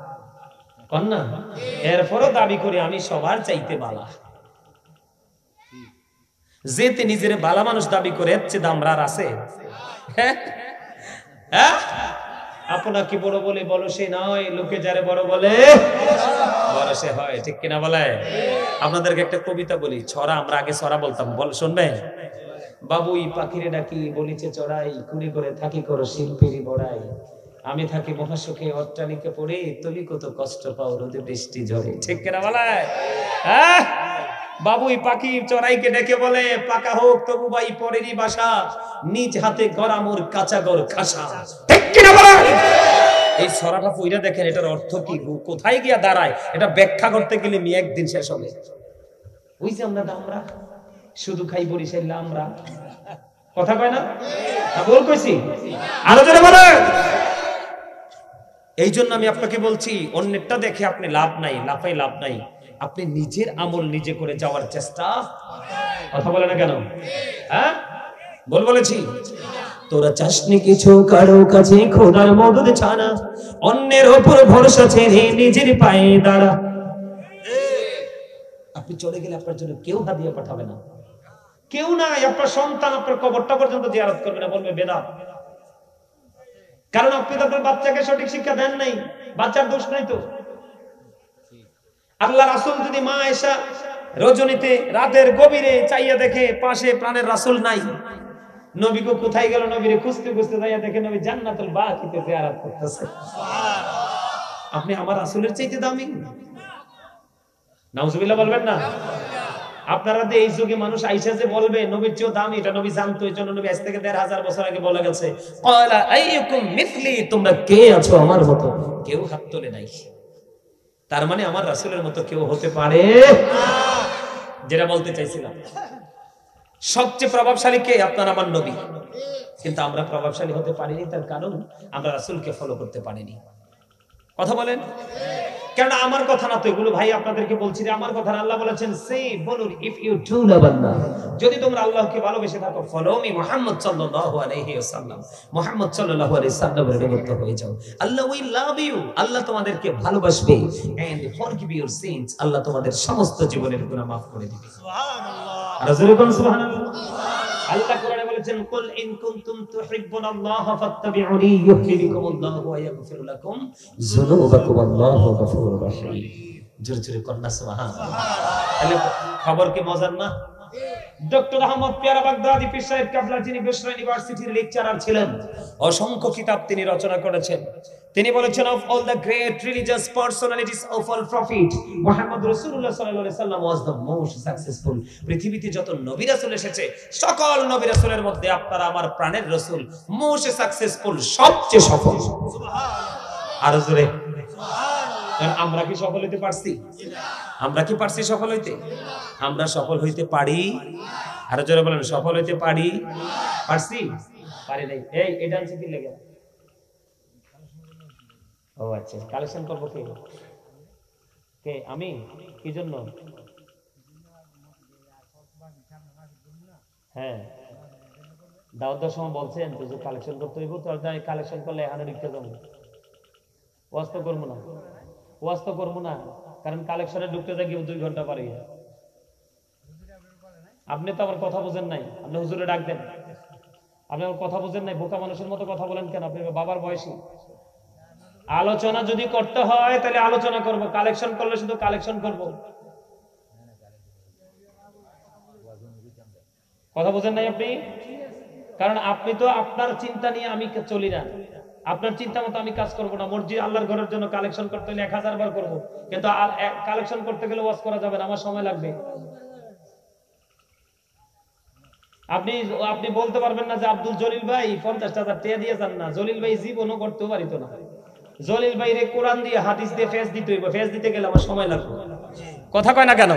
কন্যা এরপরও দাবি করি আমি সবার চাইতে বালা। যেতে নিজের বালা মানুষ দাবি করে, এর চেয়ে দাম আর আছে? আপনাকে বড় বলে বলো সে নয়, লোকে যারে বড় বলে বড় সে হয়, ঠিক কিনা বলে? আপনাদেরকে একটা কবিতা বলি, ছড়া। আমরা আগে ছড়া বলতাম, বল শুনবে? বাবুই পাখিরে ডাকি বলিছে চড়াই, কুড়ি করে থাকি করো শিল্পীরই বড়াই। আমি থাকি মহাসুখে অট্টালিকা পড়ে, তুমি কত কষ্ট পাও রোদে বৃষ্টি ঝরে, ঠিক কিনা বলে? হ্যাঁ, বাবুই পাখি চড়াইকে ডেকে বলে, পাকা হোক তবু ভাই পরেরই বাসা, নিজ হাতে গড়া মোর কাঁচা গড় খাসা, ঠিক কিনা বলে? এই ছড়াটা পইরা দেখেন, এটার অর্থ কি, কোথায় গিয়া দাঁড়ায়, এটা ব্যাখ্যা করতে গেলে একদিন শেষ হবে। ওই যে আমরা শুধু খাই বরিশাল আমরা, কথা কয় না? বল কইছি, আরো জোরে বলে। এই জন্য আমি আপনাকে বলছি, অন্যেরটা দেখে আপনি লাভ নাই, লাফাই লাভ নাই। আপনি নিজের আমল নিজে করে যাওয়ার চেষ্টা। কথা বলে না কেন? হ্যাঁ, বলেছি। তোরা চাসনি কিছু কারো কাছে খোদার মদদ ছাড়া, অন্যের ওপর ভরসা ছেড়ে নিজের পায়ে দাঁড়া। আপনি চলে গেলে আপনার জন্য কেউ হাদিয়া পাঠাবে না, কেউ নাই। আপনার সন্তান আপনার কবরটা পর্যন্ত জিয়ারত করবে না, বলবে বেদাত। কারণ আপনি তো আপনার বাচ্চাকে সঠিক শিক্ষা দেন নাই, বাচ্চার দোষ নাই তো। আল্লাহ রাসূল যদি মা আয়েশা রজনীতে রাতের গভীরে চাইয়া দেখে পাশে প্রাণের রাসূল নাই, নবী গো কোথায় গেল, নবীরে খুঁজতে খুঁজতে যাইয়া দেখে নবী জান্নাতুল বাকিতে জিয়ারত করতেছে। আপনি আমার রাসূলের চাইতে দামি? নাউজুবিল্লাহ বলবেন না? আপনারা যে এই যুগে মানুষ আইসা যে বলবে নবীর চেয়েও দামি, এটা নবী জানতো। এই জন্য নবী আজ থেকে ১৫০০ বছর আগে বলে গেছে, ক্বালা আইয়ুকুম মিথলি, তোমরা কে আছো আমার মতো? কেউ হাত তোলে নাই। তার মানে আমার রাসূলের মতো কেউ হতে পারে না। যেটা বলতে চাইছিলাম, সবচেয়ে প্রভাবশালী কে? আপনার আমার নবী। কিন্তু আমরা প্রভাবশালী হতে পারিনি, তার কারণ আমরা রাসূলকে ফলো করতে পারিনি। কথা বলেন? কারণ আমার কথা না তো এগুলো, ভাই আপনাদেরকে বলছি যে আমার কথা না। আল্লাহ বলেছেন, সে বলুন, ইফ ইউ ট্রু লাভ আল্লাহ, যদি তোমরা আল্লাহকে ভালোবেসে থাকো, ফলো মি মুহাম্মদ সাল্লাল্লাহু আলাইহি ওয়াসাল্লাম, মুহাম্মদ সাল্লাল্লাহু আলাইহি ওয়াসাল্লামের অনুগত হয়ে যাও। আল্লাহ উইল লাভ ইউ, আল্লাহ তোমাদেরকে ভালোবাসবে, এন্ড ফরগিভ ইউর সিনস, আল্লাহ তোমাদের সমস্ত জীবনের গুনাহ maaf করে দিবে। সুবহানাল্লাহ, আর জোরে বলুন সুবহানাল্লাহ। আল্লাহ কোরআনে বলেছেন, কুল ইন কুনতুম তুহিব্বুনাল্লাহা ফাত্তাবিউনি ইউহিব্বুকুমুল্লাহু ওয়া ইয়াগফির লাকুম যুনুবাকুম, আল্লাহু গফুরুর রহিম। জোরে জোরে কন্না সুবহানাল্লাহ। তাহলে খবর কি মজার না? ডক্টর আহমদ পিয়ারা বাগদাদি পীর সাহেব কাবলা, যিনি বেসরা ইউনিভার্সিটির লেকচারার ছিলেন, অসংখ্য কিতাব তিনি রচনা করেছেন। তিনি বলেছেন, of all the great religious personalities of all prophet, Muhammad রাসূলুল্লাহ সাল্লাল্লাহু আলাইহি সাল্লাম ওয়াজ দ্য মোস্ট সাকসেসফুল। পৃথিবীতে যত নবী রাসূল এসেছে, সকল নবী রাসূলের মধ্যে আপনারা আমার প্রাণের রাসূল মোস্ট সাকসেসফুল, সবচেয়ে সফল। সুবহানাল্লাহ, আর জোরে সুবহানাল্লাহ। আমরা কি সফল হইতে পারছি? আমরা কি পারছি সফল হইতে? আমরা সফল হইতে পারি? আর জোরে বলেন, সফল হইতে পারি? পারছি? পারি নাই। এই এটা আনছে কি লাগে? ও আচ্ছা, কালেকশন করব কে? কে? আমি? কি জন্য? হ্যাঁ, দাওয়াত দেওয়ার সময় বলছেন তো যে কালেকশন করতে হইব, তো আর কালেকশন করলে এখানে রিক্তা যাবো। ওয়াজ তো করবো না, ওয়াজ তো করবো না, কারণ কালেকশনে ঢুকতে যাই 2 ঘন্টা পারে। আপনি তো আমার কথা বোঝেন নাই, আপনি হুজুরে ডাক দেন। আপনি আমার কথা বোঝেন নাই, বোকা মানুষের মতো কথা বলেন কেন? আপনি বাবার বয়সী। আলোচনা যদি করতে হয় তাহলে আলোচনা করব, কালেকশন করলে শুধু কালেকশন করব। কথা বোঝেন নাই আপনি? কারণ আপনি তো আপনার চিন্তা নিয়ে আমি চলি না, আপনার চিন্তা মতো আমি কাজ করব না। মসজিদ আল্লাহর ঘরের জন্য কালেকশন করতে হলে 1000 বার করব, কিন্তু কালেকশন করতে গেলে ওয়াজ করা যাবে না, আমার সময় লাগবে। আপনি বলতে পারবেন না যে আব্দুল জলিল ভাই 50,000 টাকা দিয়ে যান না, জলিল ভাই জীবনও করতেও পারিত না। জলিল ভাইরে কোরআন দিয়ে হাদিস দিয়ে ফেস দিতে হইব, ফেস দিতে গেলে আমার সময় লাগবে। কথা কয় না কেন?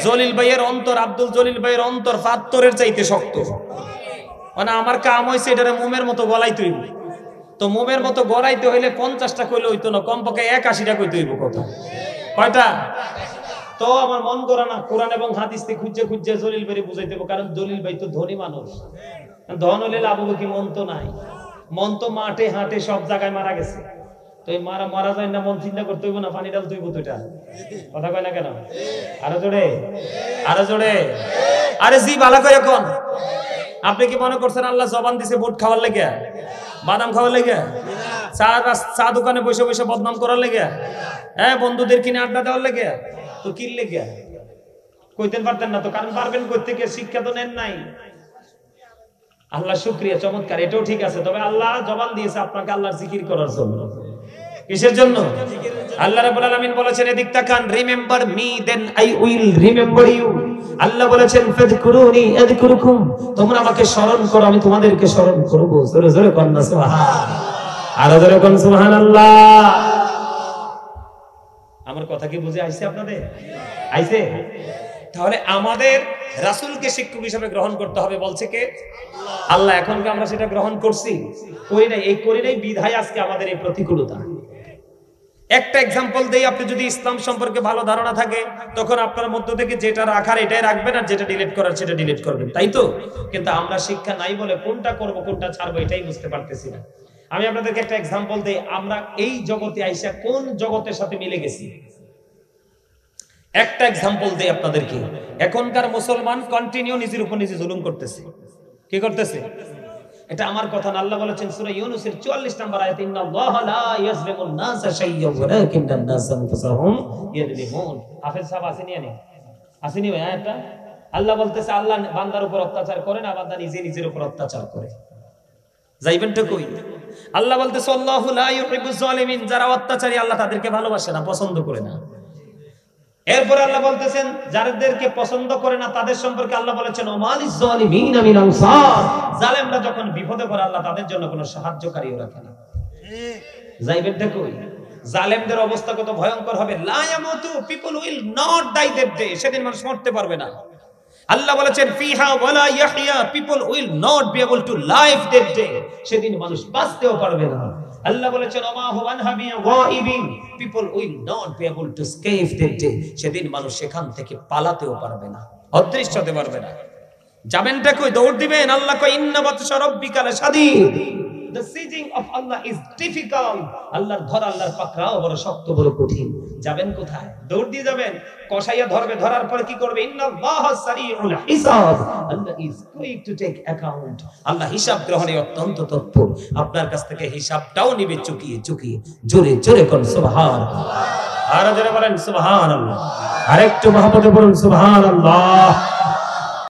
জলিল ভাইয়ের অন্তর, আব্দুল জলিল ভাইয়ের অন্তর পাথরের চাইতে শক্ত। মানে আমার কাম হইছে এটারে মোমের মতো গলাইতে হইব। তো মোমের মতো গলাইতে হইলে 50টা কইলে হইতো না, কমপক্ষে 81টা কইতে হইব। কথা কয়টা? তো আমার মন করা না, কোরআন এবং হাদিস থেকে খুঁজে খুঁজে জলিল ভাইরে বুঝাইতে হবে। কারণ জলিল ভাই তো ধনী মানুষ, ধন হলে লাভ হবে কি? মন তো নাই। মন তো মাঠে হাটে সব জায়গায় মারা গেছে। তো এই মারা যায় না, মন চিন্তা করতে হইব না, পানি ডাল তুইব তো। এটা কথা কয় না কেন? আরো জোরে, আরো জোরে। আরে জি ভালো করে কোন। আপনি কি মনে করছেন আল্লাহ জবান দিছে বুট খাওয়ার লেগে, বাদাম খাওয়ার লেগে, চা দোকানে বসে বসে বদনাম করার লেগে, হ্যাঁ বন্ধুদের কিনে আড্ডা দেওয়ার লেগে? তো কি লেগে কইতেন পারতেন না তো? কারণ পারবেন করতে গিয়ে, শিক্ষা তো নেন নাই। আল্লাহ শুকরিয়া, চমৎকার, এটাও ঠিক আছে। তবে আল্লাহ জবান দিয়েছে আপনাকে আল্লাহর জিকির করার জন্য। কিসের জন্য? আল্লাহ রাব্বুল আলামিন বলেছেন, এদিক তাকান, remember me then I will remember you. আল্লাহ বলেছেন ফাযকুরুনি আযকুরুকুম, তোমরা আমাকে স্মরণ করো, আমি তোমাদেরকে স্মরণ করব। জোরে জোরে কোন না সুবহান, আর জোরে কোন সুবহানাল্লাহ। আমার কথা কি বুঝে আইছে আপনাদের? আইছে? তাহলে আমাদের রাসূলকে শিক্ষক হিসেবে গ্রহণ করতে হবে, বলছে কে? আল্লাহ। এখন কি আমরা সেটা গ্রহণ করছি? করি নাই। এই করি নাই বিধায় আজকে আমাদের এই প্রতিকূলতা। একটা এক্সাম্পল দেই, আপনি যদি ইসলাম সম্পর্কে ভালো ধারণা থাকে তখন আপনার মধ্য থেকে যেটা রাখার এটাই রাখবেন, আর যেটা ডিলিট করার সেটা ডিলিট করবেন, তাই তো? কিন্তু আমরা শিক্ষা নাই বলে কোনটা করব কোনটা ছাড়বো এটাই বুঝতে পারতেছি না। আমি আপনাদেরকে একটা এক্সাম্পল দেই, আমরা এই জগতে আইসা কোন জগতের সাথে মিলে গেছি। একটা এক্সাম্পল দেই আপনাদেরকে। এখনকার মুসলমান কন্টিনিউ নিজের উপর নিজে জুলুম করতেছে। কি করতেছে? এটা আমার কথা না, আল্লাহ বলেছেন সূরা ইউনূসের 44 নম্বর আয়াতে, ইন্নাল্লাহা লা ইয়াজলিমুন নাসা শাইয়্যান ওয়ালাকিন্নান নাসা আনফুসাহুম ইয়াজলিমুন। হাফেজ সাহেব আসেনি? আসেনি ভাই আয়াতটা? আল্লাহ বলতেছে আল্লাহ বান্দার উপর অত্যাচার করে না, বান্দা নিজে নিজের উপর অত্যাচার করে। যাইবেনটা কই? আল্লাহ বলতেছে আল্লাহু লা ইউহিব্বুজ জালিমিন, যারা অত্যাচারী আল্লাহ তাদেরকে ভালোবাসে না, পছন্দ করে না। এরপর আল্লাহ বলতেছেন যাদেরকে পছন্দ করে না তাদের সম্পর্কে আল্লাহ বলেছেন ওমালিজ জালিমিনা মিন আনসার, জালেমরা যখন বিপদে পড়ে আল্লাহ তাদের জন্য কোনো সাহায্যকারীও রাখে না। যাইবেনটা কই? জালেমদের অবস্থা কত ভয়ঙ্কর হবে। লা ইয়ামুতু, people will not die that day, সেদিন মানুষ মরতে পারবে না। আল্লাহ বলেছেন ফিহা ওয়ালা ইয়াহইয়া, people will not be able to live that day, সেদিন মানুষ বাঁচতেও পারবে না। আল্লাহ বলেছেন ওমা হুয়ান হাবিয়া গায়িবিন, people will not be able to escape that day, সেদিন মানুষ সেখান থেকে পালাতেও পারবে না, অদৃশ্য হতে পারবে না। যাবেনটা কই? দৌড় দিবেন। আল্লাহ কয় ইন্না বাতশা রাব্বিকা লাশাদীদ, the sieging of Allah is difficult, আল্লাহর ধরা, আল্লাহর পাকড়াও বড় শক্ত, বড় কঠিন। যাবেন কোথায়? দৌড় দিয়ে যাবেন। কসাইয়া ধরবে, ধরার পরে কি করবে? ইন্নাল্লাহা সারিউল হিসাব, আল্লাহ is quick to take account, আল্লাহ হিসাব গ্রহণে অত্যন্ত তৎপর। আপনার কাছ থেকে হিসাবটাও নিবে চুকিয়ে চুকিয়ে। জোরে জোরে কোন সুবহানাল্লাহ, আর জোরে বলেন সুবহানাল্লাহ, আরেকটু মহব্বতে বলুন সুবহানাল্লাহ।